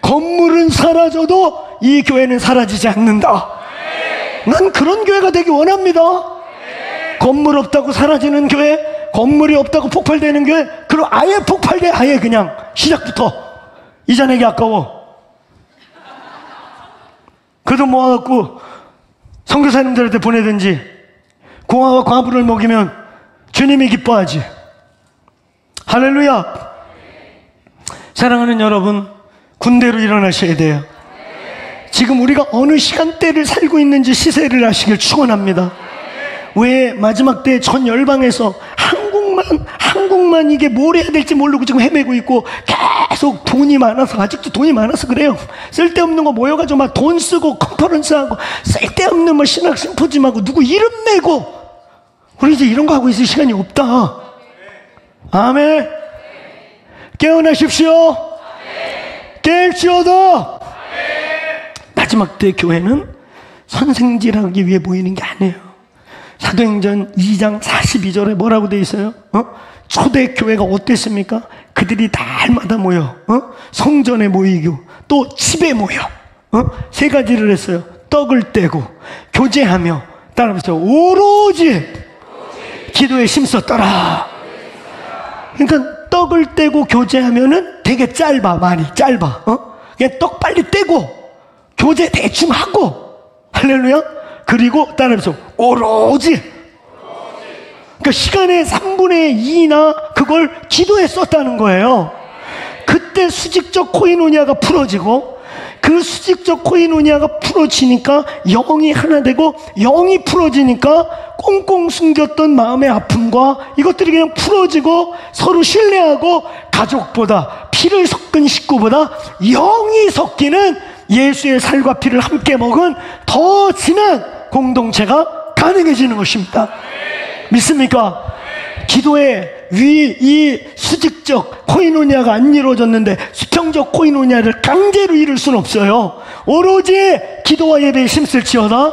건물은 사라져도 이 교회는 사라지지 않는다. 난 그런 교회가 되기 원합니다. 건물 없다고 사라지는 교회, 건물이 없다고 폭발되는 교회, 그리고 아예 폭발돼. 아예 그냥 시작부터 이자 내기 아까워. 그 돈 모아갖고 선교사님들한테 보내든지, 공화와 과부를 먹이면 주님이 기뻐하지. 할렐루야. 사랑하는 여러분, 군대로 일어나셔야 돼요. 지금 우리가 어느 시간대를 살고 있는지 시세를 아시길 축원합니다. 왜 마지막 때 전 열방에서 한국말 여러분, 한국만 이게 뭘 해야 될지 모르고 지금 헤매고 있고 계속 돈이 많아서, 아직도 돈이 많아서 그래요. 쓸데없는 거 모여가지고 막 돈 쓰고 컨퍼런스하고 쓸데없는 뭐 신학 심포지엄하고 누구 이름 내고, 우리 이제 이런 거 하고 있을 시간이 없다. 아멘. 깨어나십시오. 깨일지어다. 마지막 때 교회는 선생질하기 위해 모이는 게 아니에요. 사도행전 2장 42절에 뭐라고 돼 있어요? 초대 교회가 어땠습니까? 그들이 날마다 모여, 성전에 모이고 또 집에 모여, 세 가지를 했어요. 떡을 떼고 교제하며, 따라하면서 오로지 기도에 힘썼더라. 그러니까 떡을 떼고 교제하면은 되게 짧아, 말이 짧아. 그냥 떡 빨리 떼고 교제 대충 하고, 할렐루야. 그리고 따라하면서 오로지, 그러니까 시간의 3분의 2나 그걸 기도에 썼다는 거예요. 그때 수직적 코이노니아가 풀어지고, 그 수직적 코이노니아가 풀어지니까 영이 하나 되고, 영이 풀어지니까 꽁꽁 숨겼던 마음의 아픔과 이것들이 그냥 풀어지고, 서로 신뢰하고, 가족보다 피를 섞은 식구보다 영이 섞이는 예수의 살과 피를 함께 먹은 더 진한 공동체가 가능해지는 것입니다. 믿습니까? 기도의 이 수직적 코이노니아가 안 이루어졌는데 수평적 코이노니아를 강제로 이룰 수는 없어요. 오로지 기도와 예배에 힘쓸지어다.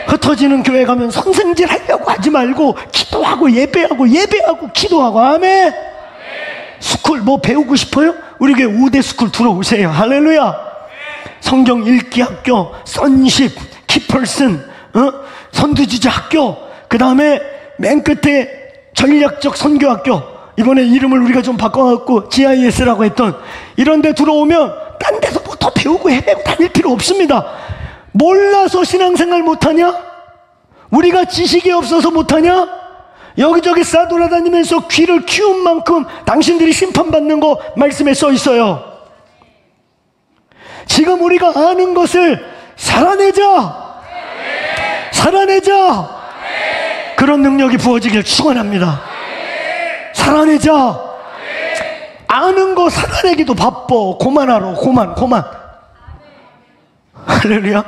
흩어지는 교회 가면 선생질 하려고 하지 말고 기도하고 예배하고 기도하고. 아멘. 스쿨 뭐 배우고 싶어요? 우리 교회 5대 스쿨 들어오세요. 할렐루야. 성경 읽기 학교, 선십, 키펄슨, 선두주자 학교, 그 다음에 맨 끝에 전략적 선교학교, 이번에 이름을 우리가 좀 바꿔갖고 GIS라고 했던, 이런 데 들어오면 딴 데서 뭐 더 배우고 헤매고 다닐 필요 없습니다. 몰라서 신앙생활 못하냐? 우리가 지식이 없어서 못하냐? 여기저기 싸돌아다니면서 귀를 키운 만큼 당신들이 심판받는 거 말씀에 써 있어요. 지금 우리가 아는 것을 살아내자. 그런 능력이 부어지길 축원합니다. 살아내자. 아는 거 살아내기도 바빠. 고만하러 고만. 할렐루야.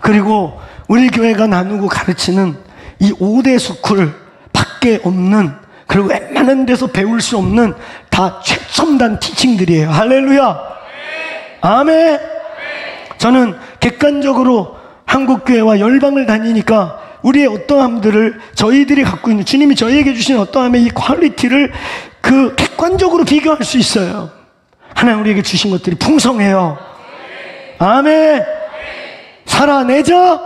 그리고 우리 교회가 나누고 가르치는 이 5대 스쿨 밖에 없는, 그리고 웬만한 데서 배울 수 없는 다 최첨단 티칭들이에요. 할렐루야. 아멘. 저는 객관적으로 한국교회와 열방을 다니니까 우리의 어떠함들을, 저희들이 갖고 있는, 주님이 저희에게 주신 어떠함의 이 퀄리티를 그 객관적으로 비교할 수 있어요. 하나님 우리에게 주신 것들이 풍성해요. 아멘. 살아내자.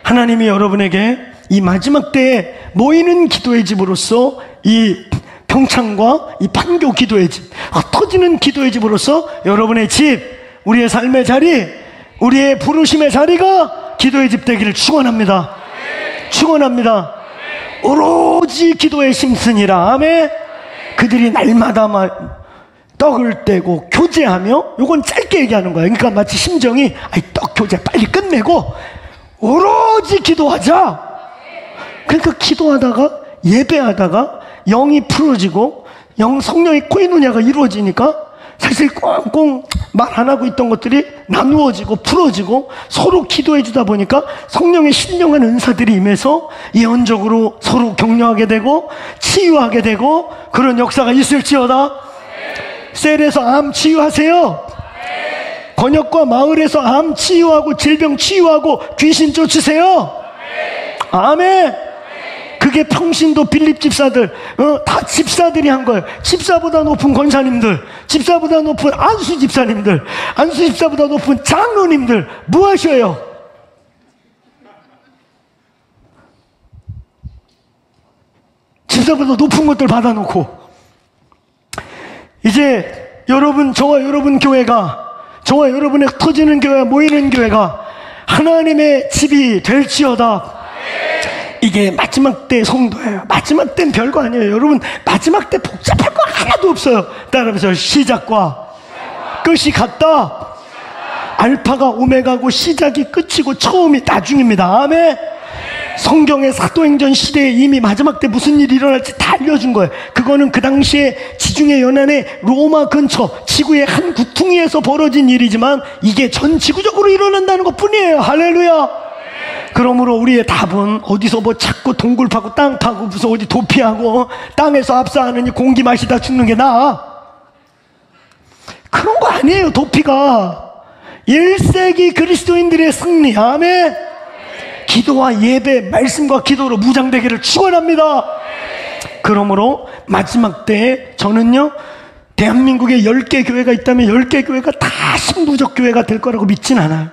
하나님이 여러분에게 이 마지막 때에 모이는 기도의 집으로서, 이 평창과 이 판교 기도의 집, 흩어지는 기도의 집으로서 여러분의 집, 우리의 삶의 자리, 우리의 부르심의 자리가 기도의 집 되기를 축원합니다. 축원합니다. 오로지 기도에 힘쓰니라. 아멘. 그들이 날마다 떡을 떼고 교제하며, 요건 짧게 얘기하는 거예요. 그러니까 마치 심정이 떡 교제 빨리 끝내고 오로지 기도하자. 그러니까 기도하다가 예배하다가 영이 풀어지고 성령의 코이노니아가 이루어지니까 사실 꽁꽁 말 안 하고 있던 것들이 나누어지고 풀어지고 서로 기도해 주다 보니까 성령의 신령한 은사들이 임해서 예언적으로 서로 격려하게 되고 치유하게 되고, 그런 역사가 있을지어다. 셀에서 암 치유하세요. 권역과 마을에서 암 치유하고 질병 치유하고 귀신 쫓으세요. 아멘. 그게 평신도 빌립 집사들, 다 집사들이 한 거예요. 집사보다 높은 권사님들, 집사보다 높은 안수 집사님들, 안수 집사보다 높은 장로님들 뭐 하셔요? 집사보다 높은 것들 받아놓고, 이제 여러분, 저와 여러분 교회가, 저와 여러분의 터지는 교회가, 모이는 교회가 하나님의 집이 될지어다. 이게 마지막 때 성도예요. 마지막 때는 별거 아니에요. 여러분, 마지막 때 복잡할 거 하나도 없어요. 따라하면서 시작과 끝이 같다. 알파가 오메가고 시작이 끝이고 처음이 나중입니다. 아멘. 성경의 사도행전 시대에 이미 마지막 때 무슨 일이 일어날지 다 알려준 거예요. 그거는 그 당시에 지중해 연안의 로마 근처 지구의 한 구퉁이에서 벌어진 일이지만 이게 전 지구적으로 일어난다는 것 뿐이에요. 할렐루야. 그러므로 우리의 답은 어디서 뭐 자꾸 동굴 파고 땅 파고 무슨 어디 도피하고 땅에서 압사하느니 공기 마시다 죽는 게 나아. 그런 거 아니에요. 도피가 1세기 그리스도인들의 승리. 아멘. 기도와 예배, 말씀과 기도로 무장되기를 축원합니다. 그러므로 마지막 때에 저는요, 대한민국에 10개 교회가 있다면 10개 교회가 다 신부적 교회가 될 거라고 믿진 않아요.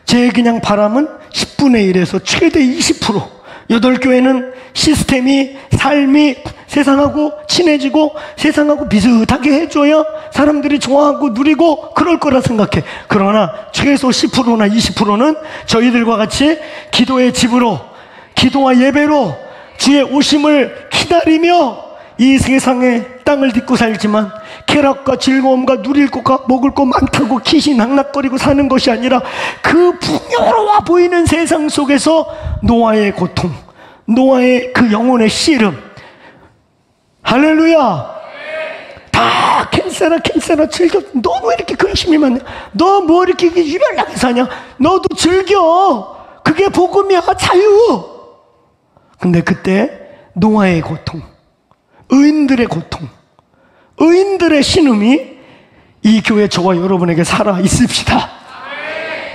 제 그냥 바람은 10분의 1에서 최대 20%. 8교회는 시스템이, 삶이 세상하고 친해지고 세상하고 비슷하게 해줘야 사람들이 좋아하고 누리고 그럴 거라 생각해. 그러나 최소 10%나 20%는 저희들과 같이 기도의 집으로, 기도와 예배로 주의 오심을 기다리며 이 세상에 땅을 딛고 살지만 쾌락과 즐거움과 누릴 것과 먹을 것 많다고 기신항락거리고 사는 것이 아니라 그 풍요로워 보이는 세상 속에서 노아의 고통, 노아의 그 영혼의 씨름. 할렐루야. 다 캔세라 즐겨. 너 왜 이렇게 근심이 많냐? 너 뭐 이렇게 유별나게 사냐? 너도 즐겨. 그게 복음이야. 자유. 근데 그때 노아의 고통, 의인들의 고통, 의인들의 신음이 이 교회 저와 여러분에게 살아 있읍시다.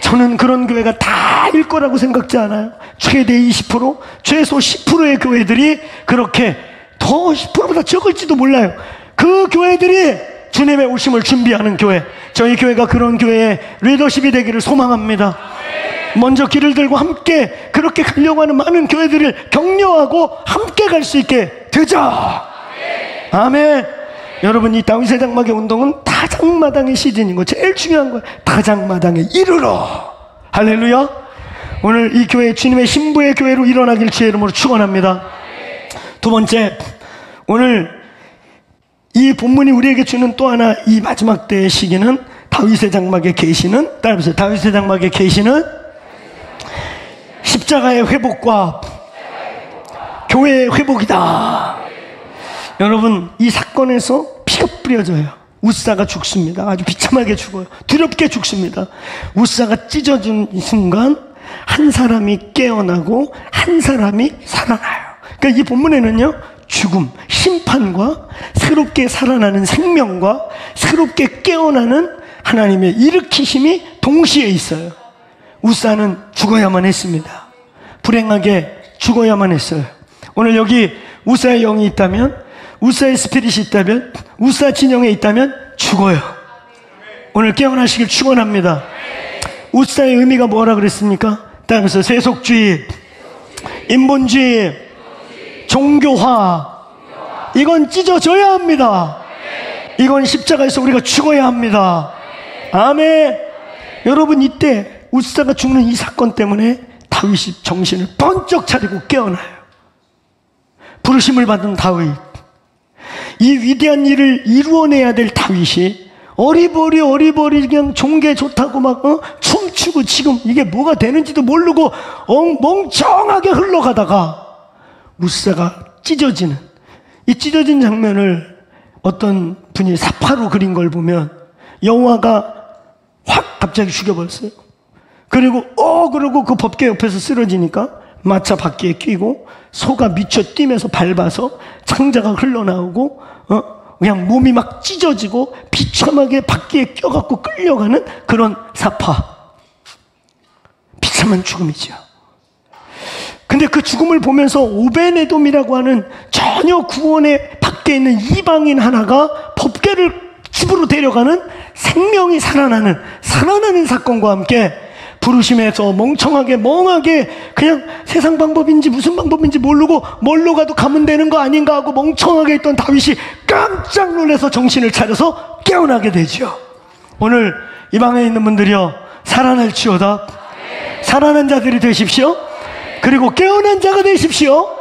저는 그런 교회가 다일 거라고 생각지 않아요. 최대 20%, 최소 10%의 교회들이 그렇게 더 10%보다 적을지도 몰라요. 그 교회들이 주님의 오심을 준비하는 교회, 저희 교회가 그런 교회의 리더십이 되기를 소망합니다. 먼저 길을 들고 함께 그렇게 가려고 하는 많은 교회들을 격려하고 함께 갈 수 있게 되자. 아멘. 여러분, 이 다윗의 장막의 운동은 다장마당의 시즌인 거 제일 중요한 거예요. 다장마당에 이르러. 할렐루야. 오늘 이 교회 주님의 신부의 교회로 일어나길 주의 이름으로 축원합니다. 두 번째, 오늘 이 본문이 우리에게 주는 또 하나 이 마지막 때의 시기는 다윗의 장막의 계시는, 따라해보세요. 다윗의 장막의 계시는 십자가의 회복과 교회의 회복이다. 여러분, 이 사건에서 피가 뿌려져요. 우사가 죽습니다. 아주 비참하게 죽어요. 두렵게 죽습니다. 우사가 찢어진 순간 한 사람이 깨어나고 한 사람이 살아나요. 그러니까 이 본문에는요, 죽음, 심판과 새롭게 살아나는 생명과 새롭게 깨어나는 하나님의 일으키심이 동시에 있어요. 우사는 죽어야만 했습니다. 불행하게 죽어야만 했어요. 오늘 여기 우사의 영이 있다면, 우사의 스피릿이 있다면, 우사 진영에 있다면 죽어요. 오늘 깨어나시길 축원합니다. 우사의 의미가 뭐라 그랬습니까? 따라서 세속주의, 인본주의, 종교화, 이건 찢어져야 합니다. 이건 십자가에서 우리가 죽어야 합니다. 아멘. 여러분, 이때 우사가 죽는 이 사건 때문에 다윗이 정신을 번쩍 차리고 깨어나요. 부르심을 받은 다윗, 이 위대한 일을 이루어내야 될 다윗이 어리버리 그냥 종교 좋다고 막 춤추고 지금 이게 뭐가 되는지도 모르고 멍청하게 흘러가다가 우사가 찢어지는, 이 찢어진 장면을 어떤 분이 사파로 그린 걸 보면 여호와가 확 갑자기 죽여버렸어요. 그리고 그러고 그 법궤 옆에서 쓰러지니까 마차 바퀴에 끼고 소가 미쳐 뛰면서 밟아서 창자가 흘러나오고 그냥 몸이 막 찢어지고 비참하게 바퀴에 껴갖고 끌려가는 그런 사파. 비참한 죽음이죠. 근데 그 죽음을 보면서 오베네돔이라고 하는 전혀 구원에 밖에 있는 이방인 하나가 법궤를 집으로 데려가는 생명이 살아나는 사건과 함께 부르심에서 멍청하게 멍하게 그냥 세상 방법인지 무슨 방법인지 모르고 뭘로 가도 가면 되는 거 아닌가 하고 멍청하게 있던 다윗이 깜짝 놀라서 정신을 차려서 깨어나게 되죠. 오늘 이 방에 있는 분들이요, 살아날지어다. 살아난 자들이 되십시오. 그리고 깨어난 자가 되십시오.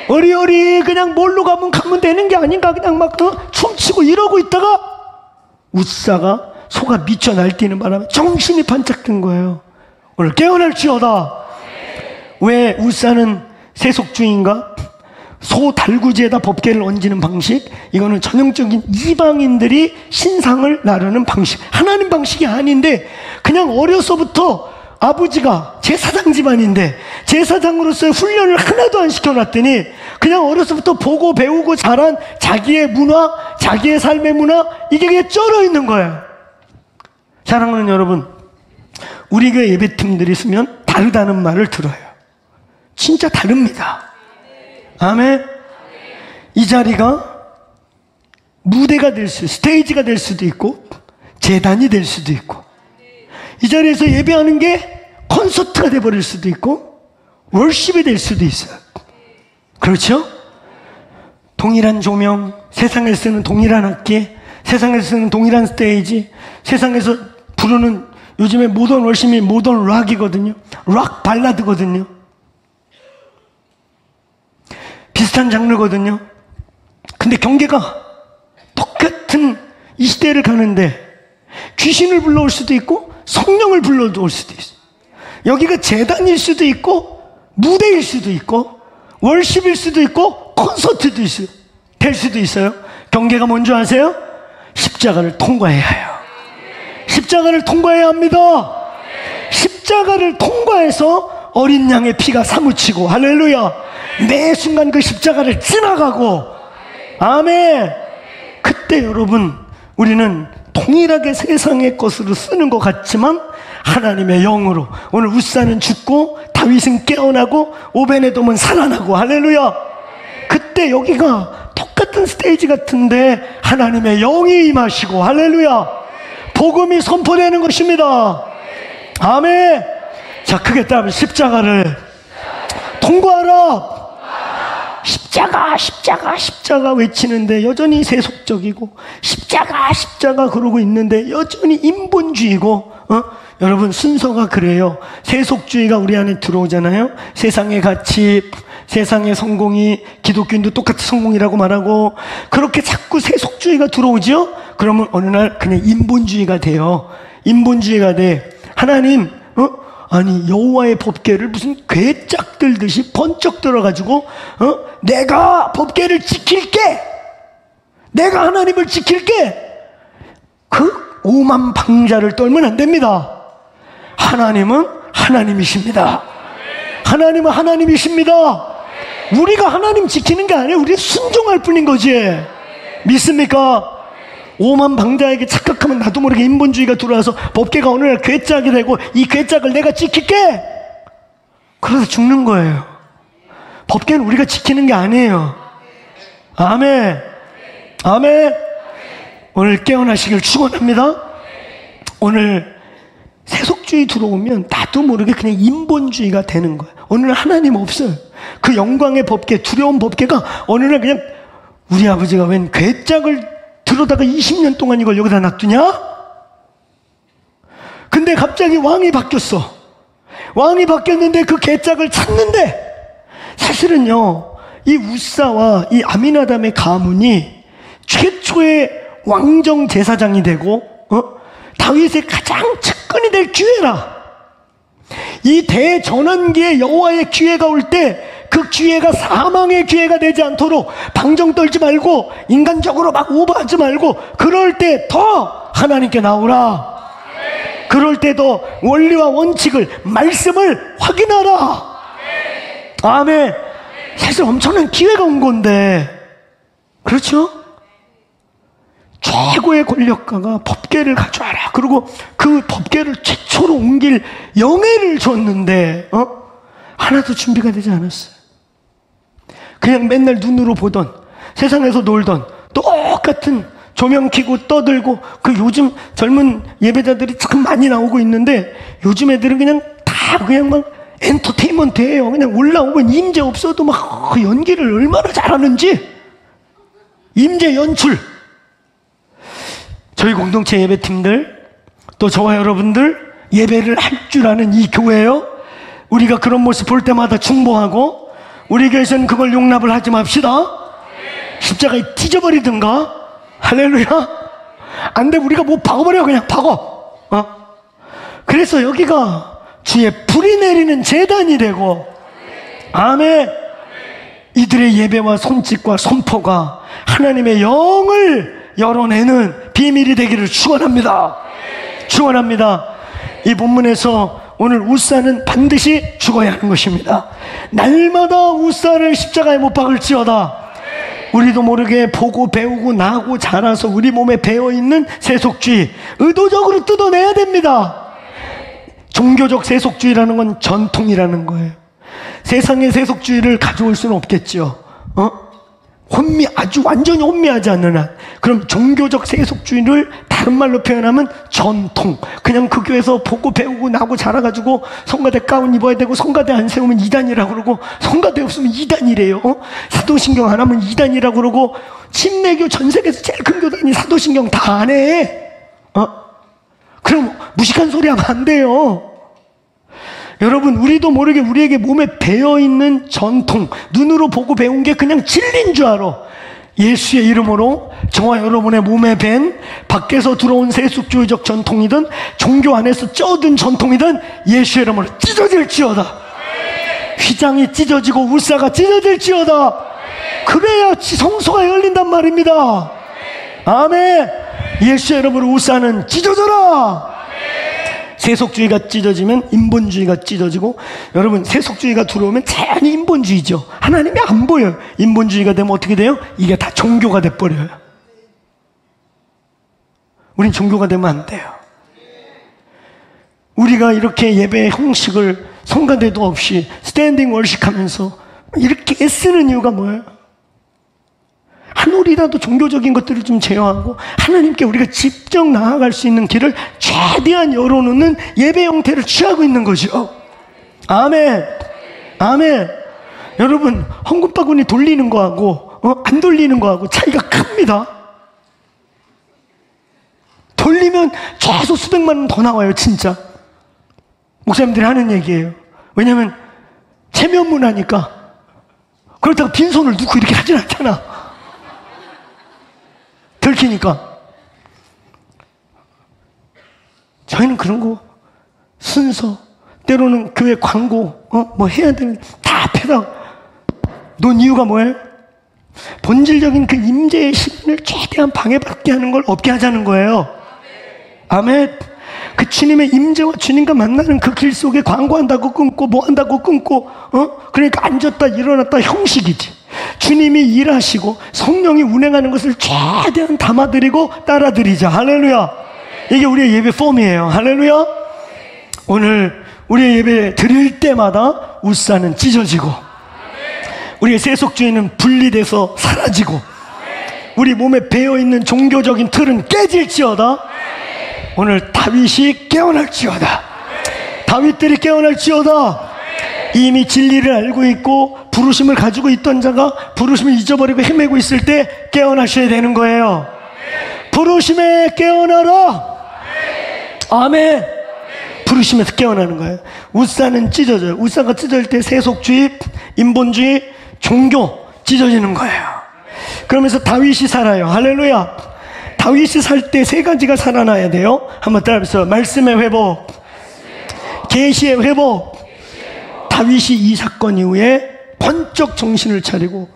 어리어리 그냥 뭘로 가면 되는 게 아닌가 그냥 막 춤추고 이러고 있다가 우사가 소가 미쳐 날뛰는 바람에 정신이 반짝 든 거예요. 오늘 깨어날지어다. 왜 우사는 세속주의인가? 소 달구지에다 법궤를 얹는 방식, 이거는 전형적인 이방인들이 신상을 나르는 방식, 하나님 방식이 아닌데 그냥 어려서부터 아버지가 제사장 집안인데 제사장으로서의 훈련을 하나도 안 시켜놨더니 그냥 어려서부터 보고 배우고 자란 자기의 문화, 자기의 삶의 문화, 이게 그냥 쩔어 있는 거예요. 사랑하는 여러분, 우리 교회 예배팀들이 있으면 다르다는 말을 들어요. 진짜 다릅니다. 아멘. 이 자리가 무대가 될 수, 스테이지가 될 수도 있고 제단이 될 수도 있고, 이 자리에서 예배하는 게 콘서트가 돼버릴 수도 있고 월십이 될 수도 있어요. 그렇죠? 동일한 조명, 세상에서 쓰는 동일한 악기, 세상에서 쓰는 동일한 스테이지, 세상에서 부르는, 요즘에 모던 월십이 모던 락이거든요. 락 발라드거든요. 비슷한 장르거든요. 근데 경계가 똑같은 이 시대를 가는데 귀신을 불러올 수도 있고 성령을 불러올 수도 있어요. 여기가 제단일 수도 있고 무대일 수도 있고 월십일 수도 있고 콘서트도 될 수도 있어요. 경계가 뭔지 아세요? 십자가를 통과해야 해요. 십자가를 통과해야 합니다. 십자가를 통과해서 어린 양의 피가 사무치고, 할렐루야, 매 순간 그 십자가를 지나가고, 아멘. 그때 여러분, 우리는 동일하게 세상의 것으로 쓰는 것 같지만 하나님의 영으로, 오늘 우사는 죽고 다윗은 깨어나고 오베네돔은 살아나고, 할렐루야. 그때 여기가 똑같은 스테이지 같은데 하나님의 영이 임하시고, 할렐루야, 복음이 선포되는 것입니다. 아멘. 자, 크게 따르면 십자가를 통과하라. 십자가, 십자가, 십자가 외치는데 여전히 세속적이고, 십자가, 십자가 그러고 있는데 여전히 인본주의고, 여러분, 순서가 그래요. 세속주의가 우리 안에 들어오잖아요. 세상의 가치, 세상의 성공이 기독교인도 똑같이 성공이라고 말하고, 그렇게 자꾸 세속주의가 들어오죠. 그러면 어느 날 그냥 인본주의가 돼요. 인본주의가 돼. 하나님, 아니, 여호와의 법궤를 무슨 괴짝 들듯이 번쩍 들어가지고, 내가 법궤를 지킬게, 내가 하나님을 지킬게, 그 오만 방자를 떨면 안 됩니다. 하나님은 하나님이십니다. 하나님은 하나님이십니다. 우리가 하나님 지키는 게 아니에요. 우리가 순종할 뿐인 거지. 믿습니까? 오만 방자에게 착각하면 나도 모르게 인본주의가 들어와서 법궤가 어느 날 괴짝이 되고, 이 괴짝을 내가 지킬게, 그래서 죽는 거예요. 법궤는 우리가 지키는 게 아니에요. 아멘. 아멘. 오늘 깨어나시길 축원합니다. 오늘 세속주의 들어오면 나도 모르게 그냥 인본주의가 되는 거예요. 오늘 하나님 없어요. 그 영광의 법궤, 두려운 법궤가 어느 날 그냥, 우리 아버지가 웬 괴짝을 들어다가 20년 동안 이걸 여기다 놔두냐? 근데 갑자기 왕이 바뀌었어. 왕이 바뀌었는데 그 괴짝을 찾는데, 사실은요, 이 우사와 이 아미나답의 가문이 최초의 왕정 제사장이 되고, 다윗의 가장 측근이 될 기회라. 이 대전환기에 여호와의 기회가 올 때 그 기회가 사망의 기회가 되지 않도록 방정 떨지 말고 인간적으로 막 오버하지 말고, 그럴 때 더 하나님께 나오라. 그럴 때도 원리와 원칙을, 말씀을 확인하라. 아멘. 사실 엄청난 기회가 온 건데, 그렇죠? 최고의 권력가가 법궤를 가져와라. 그리고 그 법궤를 최초로 옮길 영예를 줬는데, 하나도 준비가 되지 않았어요. 그냥 맨날 눈으로 보던, 세상에서 놀던 똑같은 조명 켜고 떠들고, 그 요즘 젊은 예배자들이 참 많이 나오고 있는데, 요즘 애들은 그냥 다 그냥 막 엔터테인먼트예요. 그냥 올라오면 임재 없어도 막 그 연기를 얼마나 잘하는지, 임재 연출. 저희 공동체 예배팀들, 또 저와 여러분들 예배를 할 줄 아는 이 교회요, 우리가 그런 모습 볼 때마다 중보하고, 우리 교회에서는 그걸 용납을 하지 맙시다. 십자가에 찢어버리든가. 할렐루야. 안 돼, 우리가 뭐 박아버려. 그냥 박어. 그래서 여기가 주의 불이 내리는 제단이 되고, 아멘. 이들의 예배와 손짓과 선포가 하나님의 영을 열어내는 비밀이 되기를 축원합니다. 축원합니다. 이 본문에서 오늘 웃사는 반드시 죽어야 하는 것입니다. 날마다 웃사를 십자가에 못 박을지어다. 우리도 모르게 보고 배우고 나고 자라서 우리 몸에 배어있는 세속주의 의도적으로 뜯어내야 됩니다. 종교적 세속주의라는 건 전통이라는 거예요. 세상의 세속주의를 가져올 수는 없겠죠. 아주 완전히 혼미하지 않는 한. 그럼 종교적 세속주의를 다른 말로 표현하면 전통. 그냥 그 교회에서 보고 배우고 나고 자라가지고 성가대 가운 입어야 되고 성가대 안 세우면 이단이라고 그러고 성가대 없으면 이단이래요. 사도신경 안 하면 이단이라고 그러고 침례교 전 세계에서 제일 큰 교단이 사도신경 다 안 해. 그럼 무식한 소리 하면 안 돼요. 여러분, 우리도 모르게 우리에게 몸에 배어있는 전통, 눈으로 보고 배운 게 그냥 진리인 줄 알아. 예수의 이름으로 저와 여러분의 몸에 밴 밖에서 들어온 세속주의적 전통이든 종교 안에서 쪄든 전통이든 예수의 이름으로 찢어질지어다. 휘장이 찢어지고 울사가 찢어질지어다. 그래야 성소가 열린단 말입니다. 아멘. 예수의 이름으로 울사는 찢어져라. 세속주의가 찢어지면 인본주의가 찢어지고, 여러분, 세속주의가 들어오면 자연히 인본주의죠. 하나님이 안 보여요. 인본주의가 되면 어떻게 돼요? 이게 다 종교가 돼버려요. 우린 종교가 되면 안 돼요. 우리가 이렇게 예배의 형식을 성가대도 없이 스탠딩 월식 하면서 이렇게 애쓰는 이유가 뭐예요? 한 올이라도 종교적인 것들을 좀 제어하고 하나님께 우리가 직접 나아갈 수 있는 길을 최대한 열어놓는 예배 형태를 취하고 있는 거죠. 아멘. 아멘. 여러분, 헌금바구니 돌리는 거하고 안 돌리는 거하고 차이가 큽니다. 돌리면 최소 수백만 원 더 나와요. 진짜 목사님들이 하는 얘기예요. 왜냐하면 체면문화니까. 그렇다고 빈손을 놓고 이렇게 하진 않잖아. 들키니까. 저희는 그런 거 순서, 때로는 교회 광고 뭐 해야 되는 다 앞에다 놓은 이유가 뭐예요? 본질적인 그 임재의 시간을 최대한 방해받게 하는 걸 없게 하자는 거예요. 아멘. 그 주님의 임재와 주님과 만나는 그 길 속에 광고한다고 끊고 뭐 한다고 끊고 그러니까 앉았다 일어났다 형식이지. 주님이 일하시고 성령이 운행하는 것을 최대한 담아드리고 따라드리자. 할렐루야. 이게 우리의 예배 폼이에요. 할렐루야. 오늘 우리의 예배 드릴 때마다 웃사는 찢어지고 우리의 세속주의는 분리돼서 사라지고 우리 몸에 배어있는 종교적인 틀은 깨질지어다. 오늘 다윗이 깨어날지어다. 다윗들이 깨어날지어다. 이미 진리를 알고 있고 부르심을 가지고 있던 자가 부르심을 잊어버리고 헤매고 있을 때 깨어나셔야 되는 거예요. 부르심에 깨어나라. 아멘. 부르심에서 깨어나는 거예요. 웃사는 찢어져요. 웃사가 찢어질 때 세속주의, 인본주의, 종교 찢어지는 거예요. 그러면서 다윗이 살아요. 할렐루야. 다윗이 살 때 세 가지가 살아나야 돼요. 한번 따라해보세요. 말씀의 회복, 계시의 회복. 다윗이 이 사건 이후에 번쩍 정신을 차리고,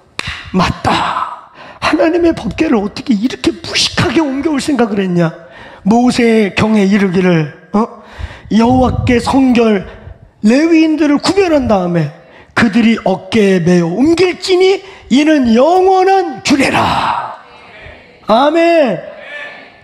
맞다, 하나님의 법궤를 어떻게 이렇게 무식하게 옮겨올 생각을 했냐. 모세의 경에 이르기를 여호와께 성결 레위인들을 구별한 다음에 그들이 어깨에 메어 옮길지니 이는 영원한 규례라. 아멘.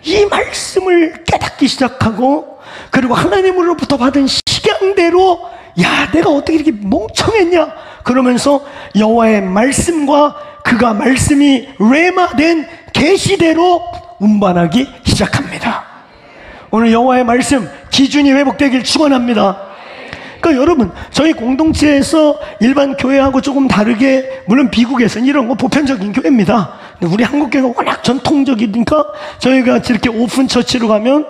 이 말씀을 깨닫기 시작하고, 그리고 하나님으로부터 받은 식양대로, 야, 내가 어떻게 이렇게 멍청했냐 그러면서 여호와의 말씀과 그가 말씀이 레마된 계시대로 운반하기 시작합니다. 오늘 여호와의 말씀 기준이 회복되길 축원합니다. 그러니까 여러분, 저희 공동체에서 일반 교회하고 조금 다르게, 물론 미국에서는 이런 거 보편적인 교회입니다. 근데 우리 한국교회가 워낙 전통적이니까 저희가 이렇게 오픈 처치로 가면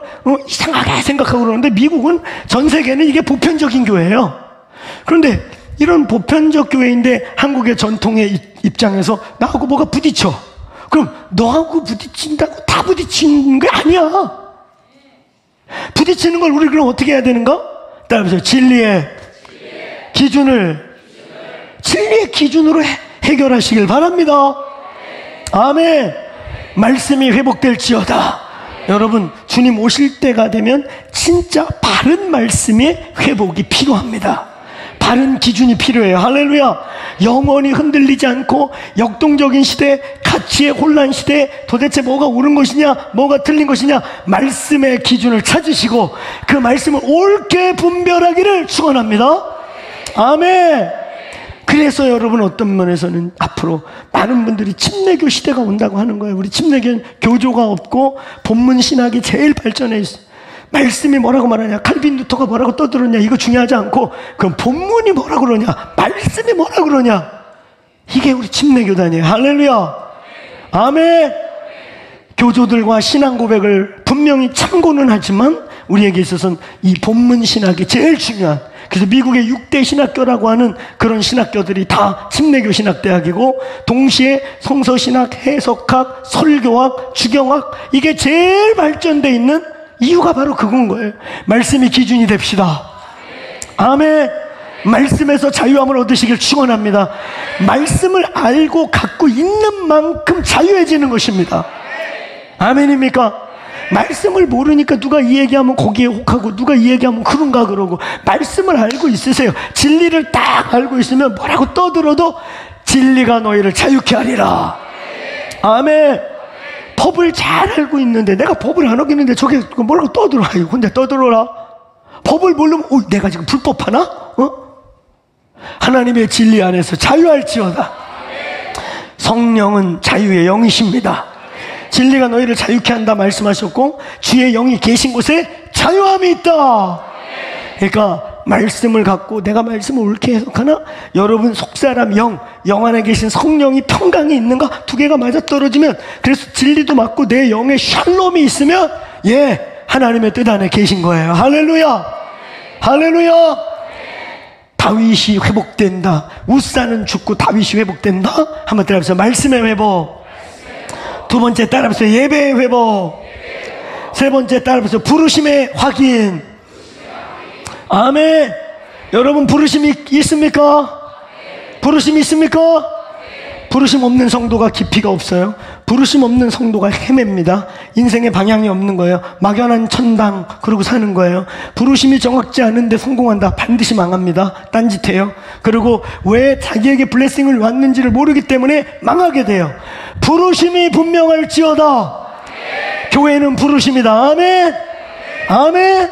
이상하게 생각하고 그러는데, 미국은 전 세계는 이게 보편적인 교회예요. 그런데 이런 보편적 교회인데 한국의 전통의 입장에서 나하고 뭐가 부딪혀. 그럼 너하고 부딪힌다고 다 부딪히는 게 아니야. 부딪히는 걸 우리 그럼 어떻게 해야 되는가? 따라서 진리의 기준을 진리의 기준으로 해결하시길 바랍니다. 아멘. 말씀이 회복될지어다. 여러분, 주님 오실 때가 되면 진짜 바른 말씀의 회복이 필요합니다. 바른 기준이 필요해요. 할렐루야. 영원히 흔들리지 않고 역동적인 시대, 가치의 혼란 시대에 도대체 뭐가 옳은 것이냐, 뭐가 틀린 것이냐, 말씀의 기준을 찾으시고 그 말씀을 옳게 분별하기를 축원합니다. 아멘. 그래서 여러분, 어떤 면에서는 앞으로 많은 분들이 침례교 시대가 온다고 하는 거예요. 우리 침례교는 교조가 없고 본문 신학이 제일 발전해 있어요. 말씀이 뭐라고 말하냐, 칼빈 루터가 뭐라고 떠들었냐, 이거 중요하지 않고 그럼 본문이 뭐라고 그러냐, 말씀이 뭐라고 그러냐, 이게 우리 침례교단이에요. 할렐루야. 아멘. 교조들과 신앙 고백을 분명히 참고는 하지만 우리에게 있어서는 이 본문 신학이 제일 중요한, 그래서 미국의 6대 신학교라고 하는 그런 신학교들이 다 침례교 신학대학이고, 동시에 성서신학, 해석학, 설교학, 주경학, 이게 제일 발전되어 있는 이유가 바로 그건 거예요. 말씀이 기준이 됩시다. 아멘. 말씀에서 자유함을 얻으시길 축원합니다. 말씀을 알고 갖고 있는 만큼 자유해지는 것입니다. 아멘입니까? 말씀을 모르니까 누가 이 얘기하면 거기에 혹하고 누가 이 얘기하면 그런가 그러고, 말씀을 알고 있으세요. 진리를 딱 알고 있으면 뭐라고 떠들어도 진리가 너희를 자유케 하리라. 아멘. 법을 잘 알고 있는데 내가 법을 안 어기는데 저게 뭐라고 떠들어. 혼자 떠들어라. 법을 모르면 내가 지금 불법하나? 하나님의 진리 안에서 자유할지어다. 성령은 자유의 영이십니다. 진리가 너희를 자유케 한다 말씀하셨고, 주의 영이 계신 곳에 자유함이 있다. 그러니까 말씀을 갖고 내가 말씀을 옳게 해석하나? 여러분 속사람 영 안에 계신 성령이 평강이 있는가? 두 개가 맞아떨어지면, 그래서 진리도 맞고 내 영에 샬롬이 있으면 하나님의 뜻 안에 계신 거예요. 할렐루야. 할렐루야. 다윗이 회복된다. 우사는 죽고 다윗이 회복된다. 한번 따라해보세요. 말씀의 회복. 두 번째 따라해보세요. 예배의 회복. 세 번째 따라해보세요. 부르심의 확인. 아멘. 여러분, 부르심이 있습니까? 부르심이 있습니까? 부르심 없는 성도가 깊이가 없어요. 부르심 없는 성도가 헤맵니다. 인생의 방향이 없는 거예요. 막연한 천당 그러고 사는 거예요. 부르심이 정확지 않은데 성공한다, 반드시 망합니다. 딴짓해요. 그리고 왜 자기에게 블레싱을 왔는지를 모르기 때문에 망하게 돼요. 부르심이 분명할지어다. 교회는 부르심이다. 아멘. 아멘.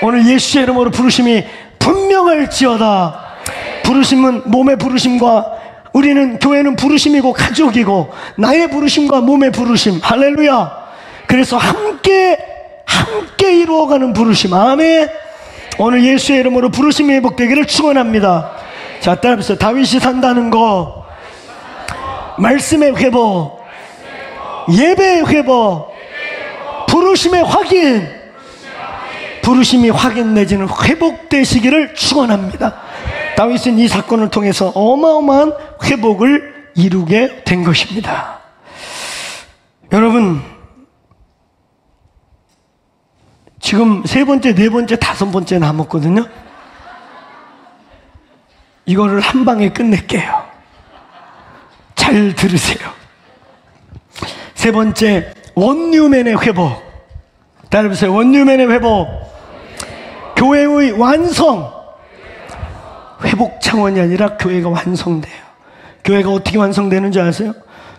오늘 예수의 이름으로 부르심이 분명할지어다. 부르심은 몸의 부르심과, 우리는 교회는 부르심이고 가족이고, 나의 부르심과 몸의 부르심. 할렐루야. 그래서 함께 이루어가는 부르심. 아멘. 오늘 예수의 이름으로 부르심이 회복되기를 축원합니다. 자, 따라해보세요. 다윗이 산다는 거, 말씀의 회복, 예배의 회복, 부르심의 확인. 부르심이 확인 내지는 회복되시기를 축원합니다. 다윗은 이 사건을 통해서 어마어마한 회복을 이루게 된 것입니다. 여러분, 지금 세 번째, 네 번째, 다섯 번째 남았거든요. 이거를 한 방에 끝낼게요. 잘 들으세요. 세 번째, 원뉴맨의 회복. 따라해보세요. 원뉴맨의 회복. 교회의 완성. 회복 차원이 아니라 교회가 완성돼요. 교회가 어떻게 완성되는지 아세요?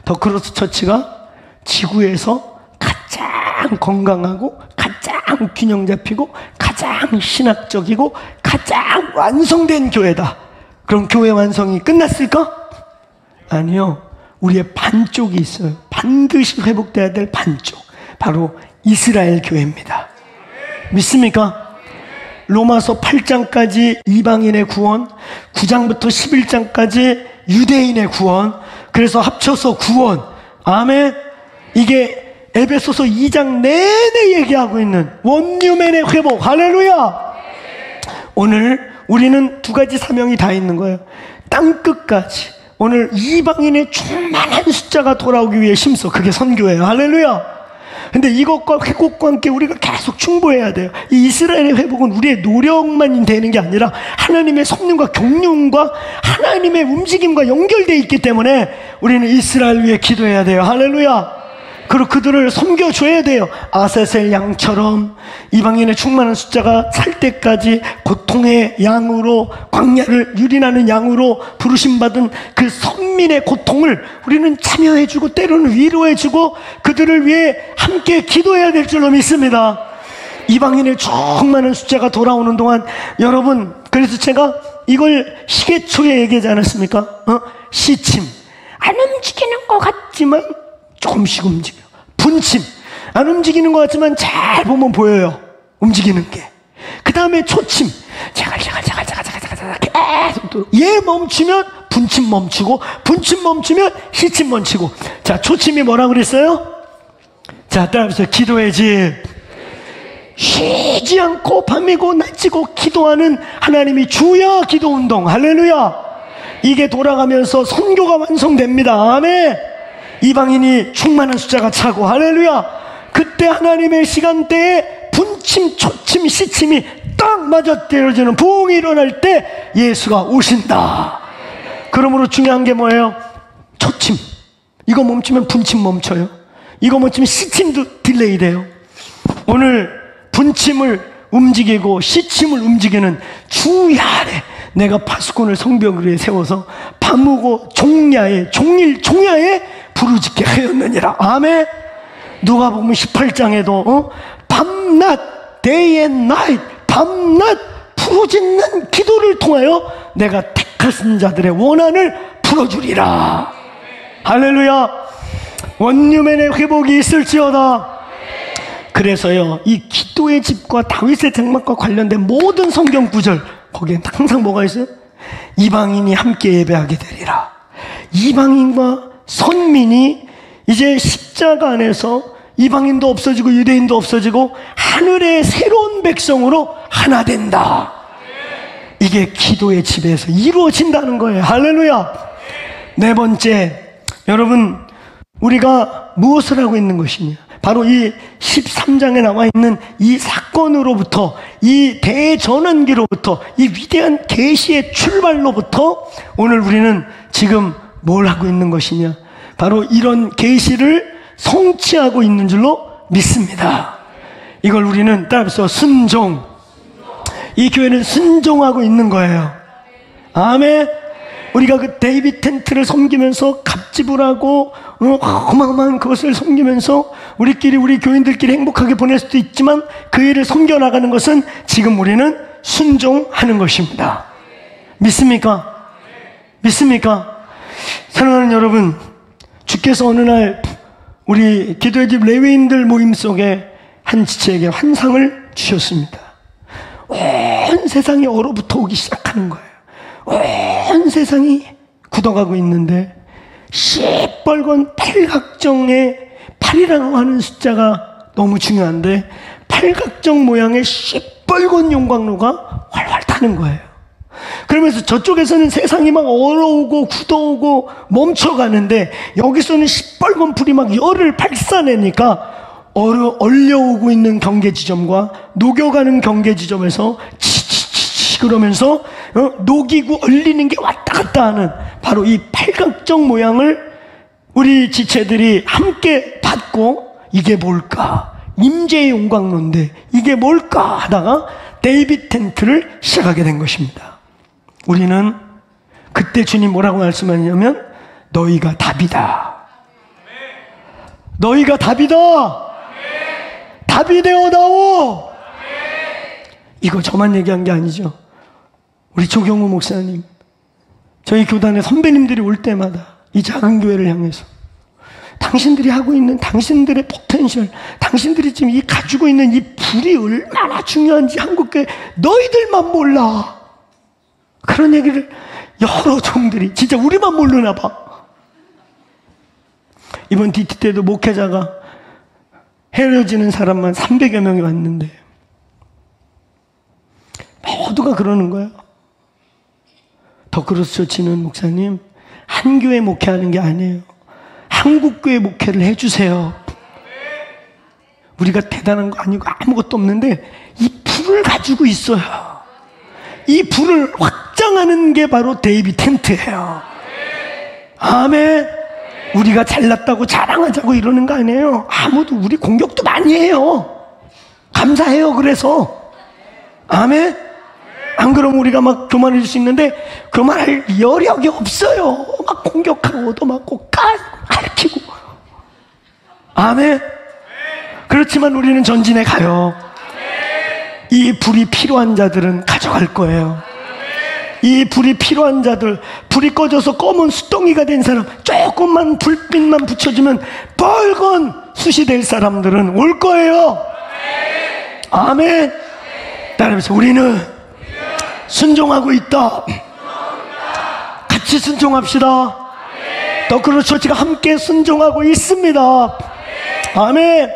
더 크로스 처치가 지구에서 가장 건강하고 가장 균형 잡히고 가장 신학적이고 가장 완성된 교회다. 그럼 교회 완성이 끝났을까? 아니요. 우리의 반쪽이 있어요. 반드시 회복돼야 될 반쪽. 바로 이스라엘 교회입니다. 믿습니까? 로마서 8장까지 이방인의 구원, 9장부터 11장까지 유대인의 구원, 그래서 합쳐서 구원. 아멘. 이게 에베소서 2장 내내 얘기하고 있는 원뉴맨의 회복. 할렐루야. 오늘 우리는 두 가지 사명이 다 있는 거예요. 땅끝까지 오늘 이방인의 충만한 숫자가 돌아오기 위해 심서. 그게 선교예요. 할렐루야. 근데 이것과 회복과 함께 우리가 계속 충보해야 돼요. 이 이스라엘의 회복은 우리의 노력만 되는 게 아니라 하나님의 성령과 경륜과 하나님의 움직임과 연결되어 있기 때문에 우리는 이스라엘 위해 기도해야 돼요. 할렐루야. 그리고 그들을 섬겨줘야 돼요. 아세셀 양처럼 이방인의 충만한 숫자가 살 때까지 고통의 양으로, 광야를 유린하는 양으로 부르심받은 그 선민의 고통을 우리는 참여해주고 때로는 위로해주고 그들을 위해 함께 기도해야 될 줄로 믿습니다. 이방인의 충만한 숫자가 돌아오는 동안 여러분, 그래서 제가 이걸 시계초에 얘기하지 않았습니까? 시침, 안 움직이는 것 같지만 조금씩 움직여. 분침, 안 움직이는 것 같지만 잘 보면 보여요. 움직이는 게. 그 다음에 초침, 제가 계속 얘 멈추면 분침 멈추고, 분침 멈추면 시침 멈추고. 자, 초침이 뭐라고 그랬어요? 자, 따라서 기도해야지. 쉬지 않고 밤이고 낮이고 기도하는 하나님이 주야 기도운동. 할렐루야. 이게 돌아가면서 선교가 완성됩니다. 아멘. 이방인이 충만한 숫자가 차고, 할렐루야. 그때 하나님의 시간대에 분침, 초침, 시침이 딱 맞아떨어지는 부흥이 일어날 때 예수가 오신다. 그러므로 중요한 게 뭐예요? 초침. 이거 멈추면 분침 멈춰요. 이거 멈추면 시침도 딜레이 돼요. 오늘 분침을 움직이고 시침을 움직이는 주야에 내가 파수꾼을 성벽을 세워서 밤우고 종야에, 종야에 부르짖게 하였느니라. 아멘. 누가복음 18장에도 밤낮, day and night, 밤낮 부르짖는 기도를 통하여 내가 택하신 자들의 원한을 풀어주리라. 할렐루야. 원유맨의 회복이 있을지어다. 그래서요, 이 기도의 집과 다윗의 장막과 관련된 모든 성경 구절, 거기엔 항상 뭐가 있어요? 이방인이 함께 예배하게 되리라. 이방인과 선민이 이제 십자가 안에서 이방인도 없어지고 유대인도 없어지고 하늘의 새로운 백성으로 하나 된다. 이게 기도의 집에서 이루어진다는 거예요. 할렐루야. 네 번째, 여러분, 우리가 무엇을 하고 있는 것이냐? 바로 이 13장에 나와 있는 이 사건으로부터, 이 대전환기로부터, 이 위대한 계시의 출발로부터 오늘 우리는 지금 뭘 하고 있는 것이냐? 바로 이런 계시를 성취하고 있는 줄로 믿습니다. 이걸 우리는 따라서 순종. 이 교회는 순종하고 있는 거예요. 아멘. 우리가 그 데이빗 텐트를 섬기면서 갑집을 하고 어마어마한 그것을 섬기면서 우리 교인들끼리 행복하게 보낼 수도 있지만 그 일을 섬겨나가는 것은 지금 우리는 순종하는 것입니다. 믿습니까? 믿습니까? 사랑하는 여러분, 주께서 어느 날 우리 기도의 집 레위인들 모임 속에 한 지체에게 환상을 주셨습니다. 온 세상이 얼어붙어 오기 시작하는 거예요. 온 세상이 굳어가고 있는데 시뻘건 팔각정의 8이라고 하는 숫자가 너무 중요한데 팔각정 모양의 시뻘건 용광로가 활활 타는 거예요. 그러면서 저쪽에서는 세상이 막 얼어오고 굳어오고 멈춰가는데 여기서는 시뻘건 불이 막 열을 발산하니까 얼려오고 있는 경계지점과 녹여가는 경계지점에서 치치치치 그러면서 녹이고 얼리는 게 왔다 갔다 하는 바로 이 팔각정 모양을 우리 지체들이 함께 받고 이게 뭘까? 임재의 용광로인데 이게 뭘까? 하다가 데이빗 텐트를 시작하게 된 것입니다. 우리는 그때 주님 뭐라고 말씀하냐면 너희가 답이다. 너희가 답이다. 답이 되어다오. 이거 저만 얘기한 게 아니죠. 우리 조경호 목사님, 저희 교단의 선배님들이 올 때마다 이 작은 교회를 향해서 당신들이 하고 있는 당신들의 포텐셜, 당신들이 지금 이 가지고 있는 이 불이 얼마나 중요한지 한국교회 너희들만 몰라. 그런 얘기를 여러 종들이 진짜 우리만 모르나 봐. 이번 DT 때도 목회자가 헤어지는 사람만 300여 명이 왔는데 모두가 그러는 거예요. 더크로스 처치는 목사님, 한 교회 목회하는 게 아니에요. 한국 교회 목회를 해주세요. 우리가 대단한 거 아니고 아무것도 없는데 이 불을 가지고 있어요. 이 불을 확장하는 게 바로 데이비 텐트예요. 아멘. 우리가 잘났다고 자랑하자고 이러는 거 아니에요. 아무도 우리 공격도 많이 해요. 감사해요. 그래서 아멘. 안 그러면 우리가 막 교만해질 수 있는데 교만할 여력이 없어요. 막 공격하고 얻어맞고 가르치고. 아멘. 그렇지만 우리는 전진해 가요. 이 불이 필요한 자들은 가져갈 거예요. 이 불이 필요한 자들, 불이 꺼져서 검은 수덩이가 된 사람, 조금만 불빛만 붙여주면 빨간 숯이 될 사람들은 올 거예요. 아멘. 따라하면서 우리는 순종하고 있다. 같이 순종합시다. 더 크로스처치가 함께 순종하고 있습니다. 아멘.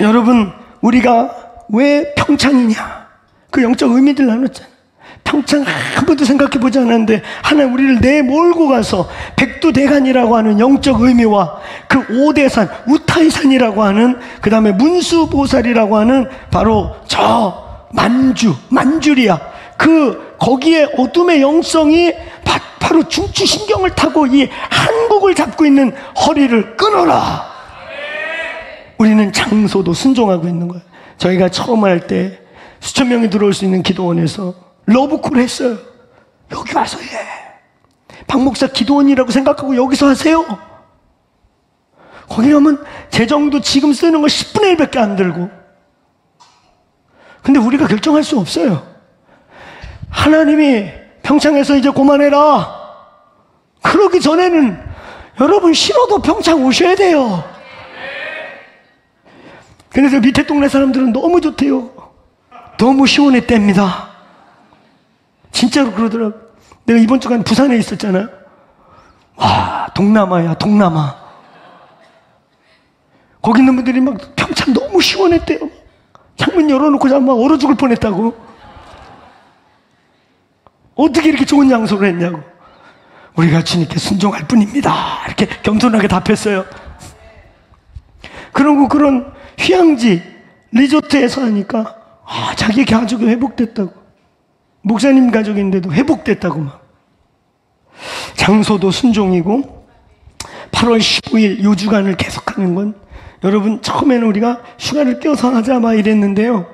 여러분, 우리가 왜 평창이냐? 그 영적 의미들 나눴잖아요. 평창 한 번도 생각해 보지 않았는데 하나님 우리를 내몰고 가서 백두대간이라고 하는 영적 의미와 그 오대산, 우타이산이라고 하는, 그 다음에 문수보살이라고 하는 바로 저 만주리아, 거기에 어둠의 영성이 바로 중추신경을 타고 이 한국을 잡고 있는 허리를 끊어라. 우리는 장소도 순종하고 있는 거예요. 저희가 처음 할 때 수천 명이 들어올 수 있는 기도원에서 러브콜 했어요. 여기 와서 해. 박 목사 기도원이라고 생각하고 여기서 하세요. 거기 가면 재정도 지금 쓰는 거 10분의 1밖에 안 들고. 근데 우리가 결정할 수 없어요. 하나님이 평창에서 이제 그만해라. 그러기 전에는 여러분 싫어도 평창 오셔야 돼요. 그래서 밑에 동네 사람들은 너무 좋대요. 너무 시원했답니다. 진짜로 그러더라고. 내가 이번 주간 부산에 있었잖아요. 와, 동남아야, 동남아. 거기 있는 분들이 막 평창 너무 시원했대요. 창문 열어놓고 자면 막 얼어 죽을 뻔했다고. 어떻게 이렇게 좋은 양소를 했냐고. 우리가 주님께 순종할 뿐입니다. 이렇게 겸손하게 답했어요. 그러고 그런 휴양지 리조트에서 하니까 자기 가족이 회복됐다고. 목사님 가족인데도 회복됐다고 막. 장소도 순종이고 8월 15일 요 주간을 계속하는 건 여러분 처음에는 우리가 휴가를 껴서 하자 막 이랬는데요.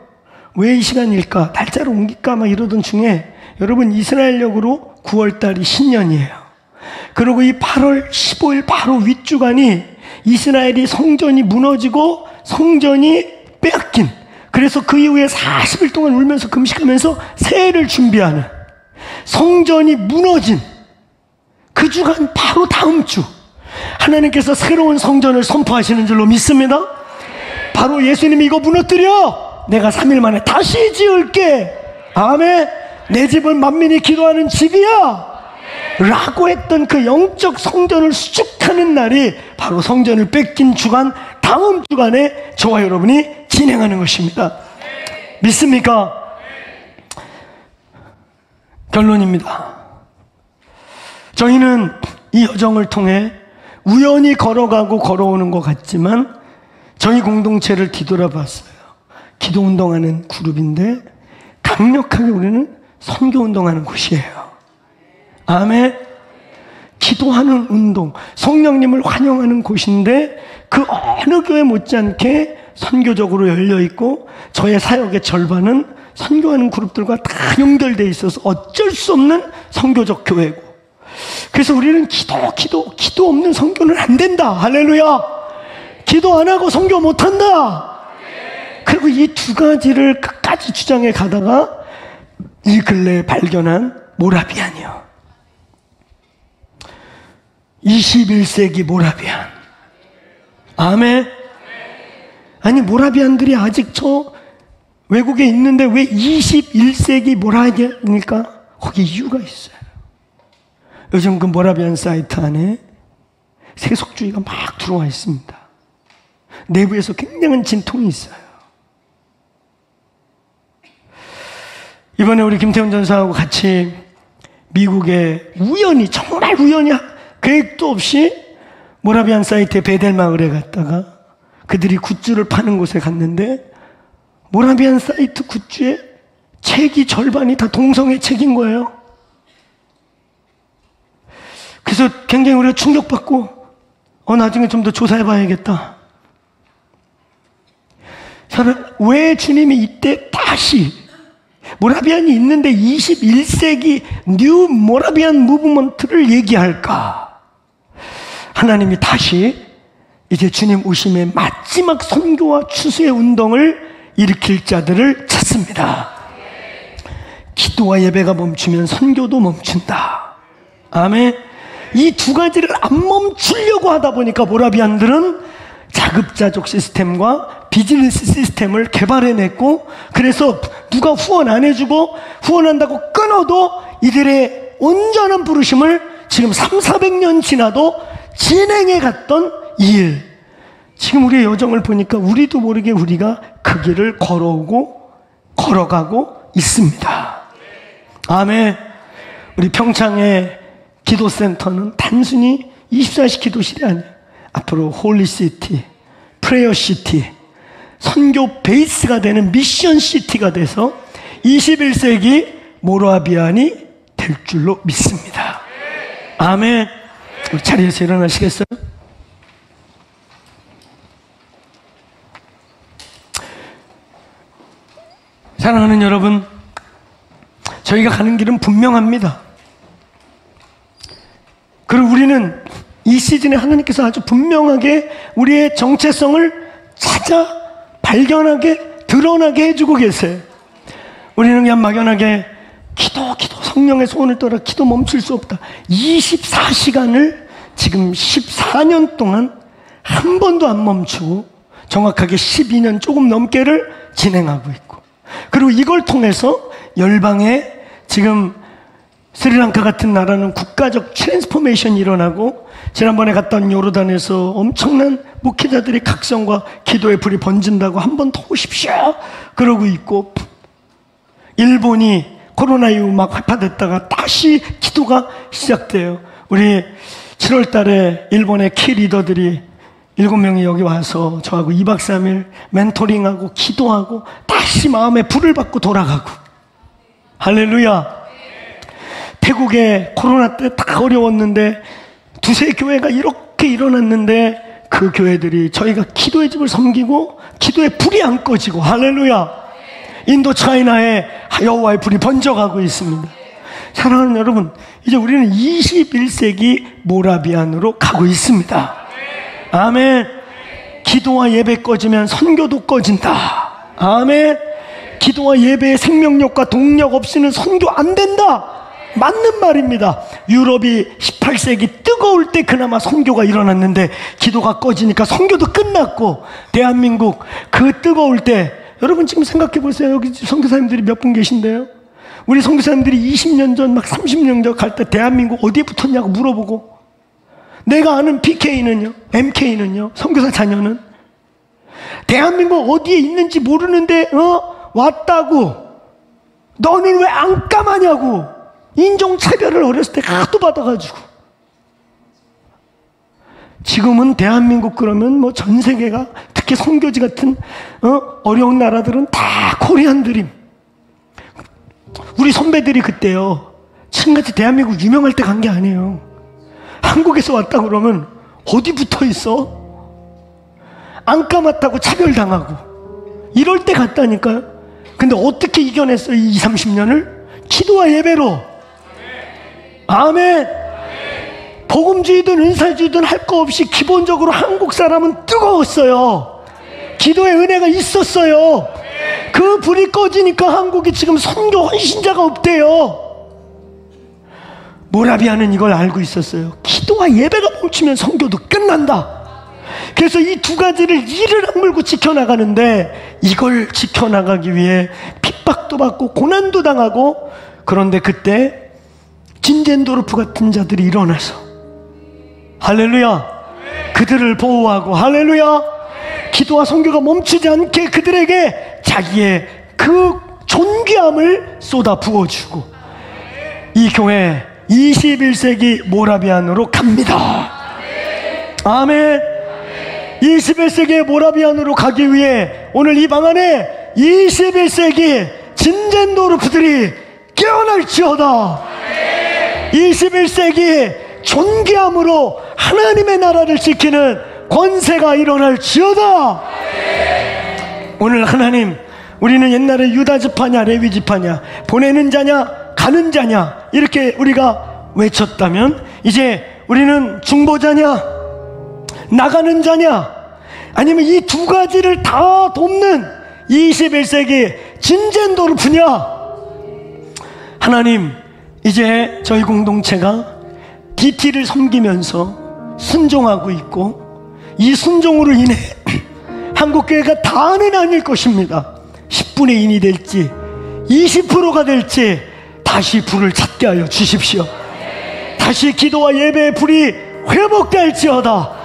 왜 이 시간일까? 날짜를 옮길까? 막 이러던 중에 여러분 이스라엘력으로 9월달이 신년이에요. 그리고 이 8월 15일 바로 윗주간이 이스라엘이 성전이 무너지고 성전이 빼앗긴, 그래서 그 이후에 40일 동안 울면서 금식하면서 새해를 준비하는, 성전이 무너진 그 주간 바로 다음 주 하나님께서 새로운 성전을 선포하시는 줄로 믿습니다. 바로 예수님이 이거 무너뜨려 내가 3일 만에 다시 지을게. 아멘. 내 집은 만민이 기도하는 집이야 라고 했던 그 영적 성전을 수축하는 날이 바로 성전을 뺏긴 주간 다음 주간에 저와 여러분이 진행하는 것입니다. 믿습니까? 결론입니다. 저희는 이 여정을 통해 우연히 걸어가고 걸어오는 것 같지만 저희 공동체를 뒤돌아봤어요. 기도운동하는 그룹인데 강력하게 우리는 선교운동하는 곳이에요. 아멘. 기도하는 운동, 성령님을 환영하는 곳인데 그 어느 교회 못지않게 선교적으로 열려있고 저의 사역의 절반은 선교하는 그룹들과 다 연결되어 있어서 어쩔 수 없는 선교적 교회고, 그래서 우리는 기도 없는 선교는 안 된다. 할렐루야. 기도 안 하고 선교 못 한다. 그리고 이 두 가지를 끝까지 주장해 가다가 이 근래에 발견한 모라비안이요. 21세기 모라비안. 아멘. 아니 모라비안들이 아직 저 외국에 있는데 왜 21세기 모라비안일까? 거기 이유가 있어요. 요즘 그 모라비안 사이트 안에 세속주의가 막 들어와 있습니다. 내부에서 굉장한 진통이 있어요. 이번에 우리 김태훈 전사하고 같이 미국에 우연히, 정말 우연히 계획도 없이 모라비안 사이트의 베델 마을에 갔다가 그들이 굿즈를 파는 곳에 갔는데 모라비안 사이트 굿즈에 책이 절반이 다 동성애 책인 거예요. 그래서 굉장히 우리가 충격받고 나중에 좀 더 조사해 봐야겠다. 왜 주님이 이때 다시 모라비안이 있는데 21세기 뉴 모라비안 무브먼트를 얘기할까? 하나님이 다시 이제 주님 오심의 마지막 선교와 추수의 운동을 일으킬 자들을 찾습니다. 기도와 예배가 멈추면 선교도 멈춘다. 아멘. 이 두 가지를 안 멈추려고 하다 보니까 모라비안들은 자급자족 시스템과 비즈니스 시스템을 개발해냈고, 그래서 누가 후원 안 해주고 후원한다고 끊어도 이들의 온전한 부르심을 지금 300~400년 지나도 진행해 갔던 이 일, 지금 우리의 여정을 보니까 우리도 모르게 우리가 그 길을 걸어가고 있습니다. 아멘. 우리 평창의 기도센터는 단순히 24시 기도실이 아니에요. 앞으로 홀리시티, 프레어시티, 선교 베이스가 되는 미션시티가 돼서 21세기 모라비안이 될 줄로 믿습니다. 아멘. 우리 자리에서 일어나시겠어요? 사랑하는 여러분, 저희가 가는 길은 분명합니다. 그리고 우리는 이 시즌에 하나님께서 아주 분명하게 우리의 정체성을 찾아 발견하게 드러나게 해주고 계세요. 우리는 그냥 막연하게 기도 성령의 소원을 따라 기도 멈출 수 없다. 24시간을 지금 14년 동안 한 번도 안 멈추고 정확하게 12년 조금 넘게를 진행하고 있고, 그리고 이걸 통해서 열방에 지금 스리랑카 같은 나라는 국가적 트랜스포메이션이 일어나고, 지난번에 갔다 온 요르단에서 엄청난 목회자들이 각성과 기도의 불이 번진다고 한 번 더 오십시오 그러고 있고, 일본이 코로나 이후 막 회파됐다가 다시 기도가 시작돼요. 우리 7월 달에 일본의 키 리더들이 7명이 여기 와서 저하고 2박 3일 멘토링하고 기도하고 다시 마음에 불을 받고 돌아가고. 할렐루야. 태국에 코로나 때 다 어려웠는데 두세 교회가 이렇게 일어났는데 그 교회들이 저희가 기도의 집을 섬기고 기도의 불이 안 꺼지고, 할렐루야. 인도 차이나에 여호와의 불이 번져가고 있습니다. 사랑하는 여러분, 이제 우리는 21세기 모라비안으로 가고 있습니다. 아멘. 기도와 예배 꺼지면 선교도 꺼진다. 아멘. 기도와 예배의 생명력과 동력 없이는 선교 안 된다. 맞는 말입니다. 유럽이 18세기 뜨거울 때 그나마 선교가 일어났는데 기도가 꺼지니까 선교도 끝났고, 대한민국 그 뜨거울 때, 여러분 지금 생각해 보세요. 여기 선교사님들이 몇 분 계신데요. 우리 선교사님들이 20년 전, 막 30년 전 갈 때 대한민국 어디에 붙었냐고 물어보고, 내가 아는 PK는요, MK는요, 선교사 자녀는 대한민국 어디에 있는지 모르는데 왔다고, 너는 왜 안 까마냐고 인종차별을 어렸을 때 하도 받아가지고, 지금은 대한민국 그러면 뭐 전 세계가, 특히 선교지 같은 어려운 나라들은 다 코리안 드림. 우리 선배들이 그때요, 지금같이 대한민국 유명할 때 간 게 아니에요. 한국에서 왔다 그러면 어디 붙어 있어? 안 까맣다고 차별당하고 이럴 때 갔다니까요. 근데 어떻게 이겨냈어요? 이 30년을 기도와 예배로. 아멘. 복음주의든 은사주의든 할 거 없이 기본적으로 한국 사람은 뜨거웠어요. 기도의 은혜가 있었어요. 그 불이 꺼지니까 한국이 지금 선교 헌신자가 없대요. 모라비안은 이걸 알고 있었어요. 기도와 예배가 멈추면 선교도 끝난다. 그래서 이 두 가지를 이를 악물고 지켜나가는데, 이걸 지켜나가기 위해 핍박도 받고 고난도 당하고, 그런데 그때 진젠도르프 같은 자들이 일어나서, 할렐루야, 그들을 보호하고, 할렐루야, 기도와 선교가 멈추지 않게 그들에게 자기의 그 존귀함을 쏟아 부어주고, 이 교회 21세기 모라비안으로 갑니다. 아멘. 21세기의 모라비안으로 가기 위해 오늘 이 방 안에 21세기 진젠도르프들이 깨어날지어다. 21세기 존귀함으로 하나님의 나라를 지키는 권세가 일어날지어다. 오늘 하나님, 우리는 옛날에 유다 지파냐 레위 지파냐, 보내는 자냐 가는 자냐 이렇게 우리가 외쳤다면, 이제 우리는 중보자냐 나가는 자냐, 아니면 이 두 가지를 다 돕는 21세기 진젠도르프냐. 하나님, 이제 저희 공동체가 DT를 섬기면서 순종하고 있고, 이 순종으로 인해 한국교회가 다는 아닐 것입니다. 10분의 1이 될지 20%가 될지 다시 불을 찾게 하여 주십시오. 다시 기도와 예배의 불이 회복될지어다.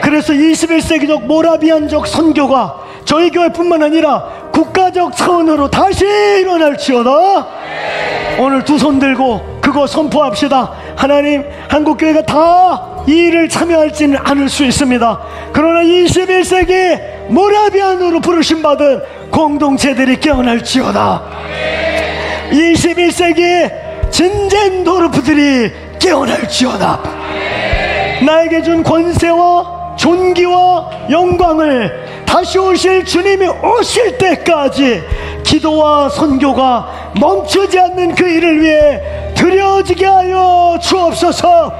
그래서 21세기적 모라비안적 선교가 저희 교회뿐만 아니라 국가적 차원으로 다시 일어날지어다. 오늘 두 손 들고 그거 선포합시다. 하나님, 한국교회가 다 이 일을 참여할지는 않을 수 있습니다. 그러나 21세기 모라비안으로 부르심받은 공동체들이 깨어날지어다. 21세기 진젠도르프들이 깨어날지어다. 나에게 준 권세와 존귀와 영광을 다시 오실 주님이 오실 때까지 기도와 선교가 멈추지 않는 그 일을 위해 드려지게 하여 주옵소서.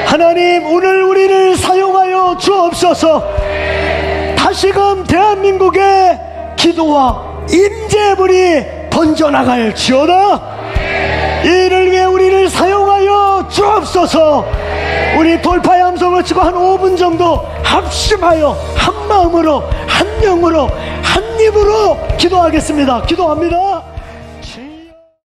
하나님, 오늘 우리를 사용하여 주옵소서. 다시금 대한민국의 기도와 임재불이 번져나갈지어다. 이를 위해 우리를 사용하여 주옵소서. 우리 돌파의 함성을 치고 한 5분 정도 합심하여 한 마음으로 한 영으로 한 입으로 기도하겠습니다. 기도합니다.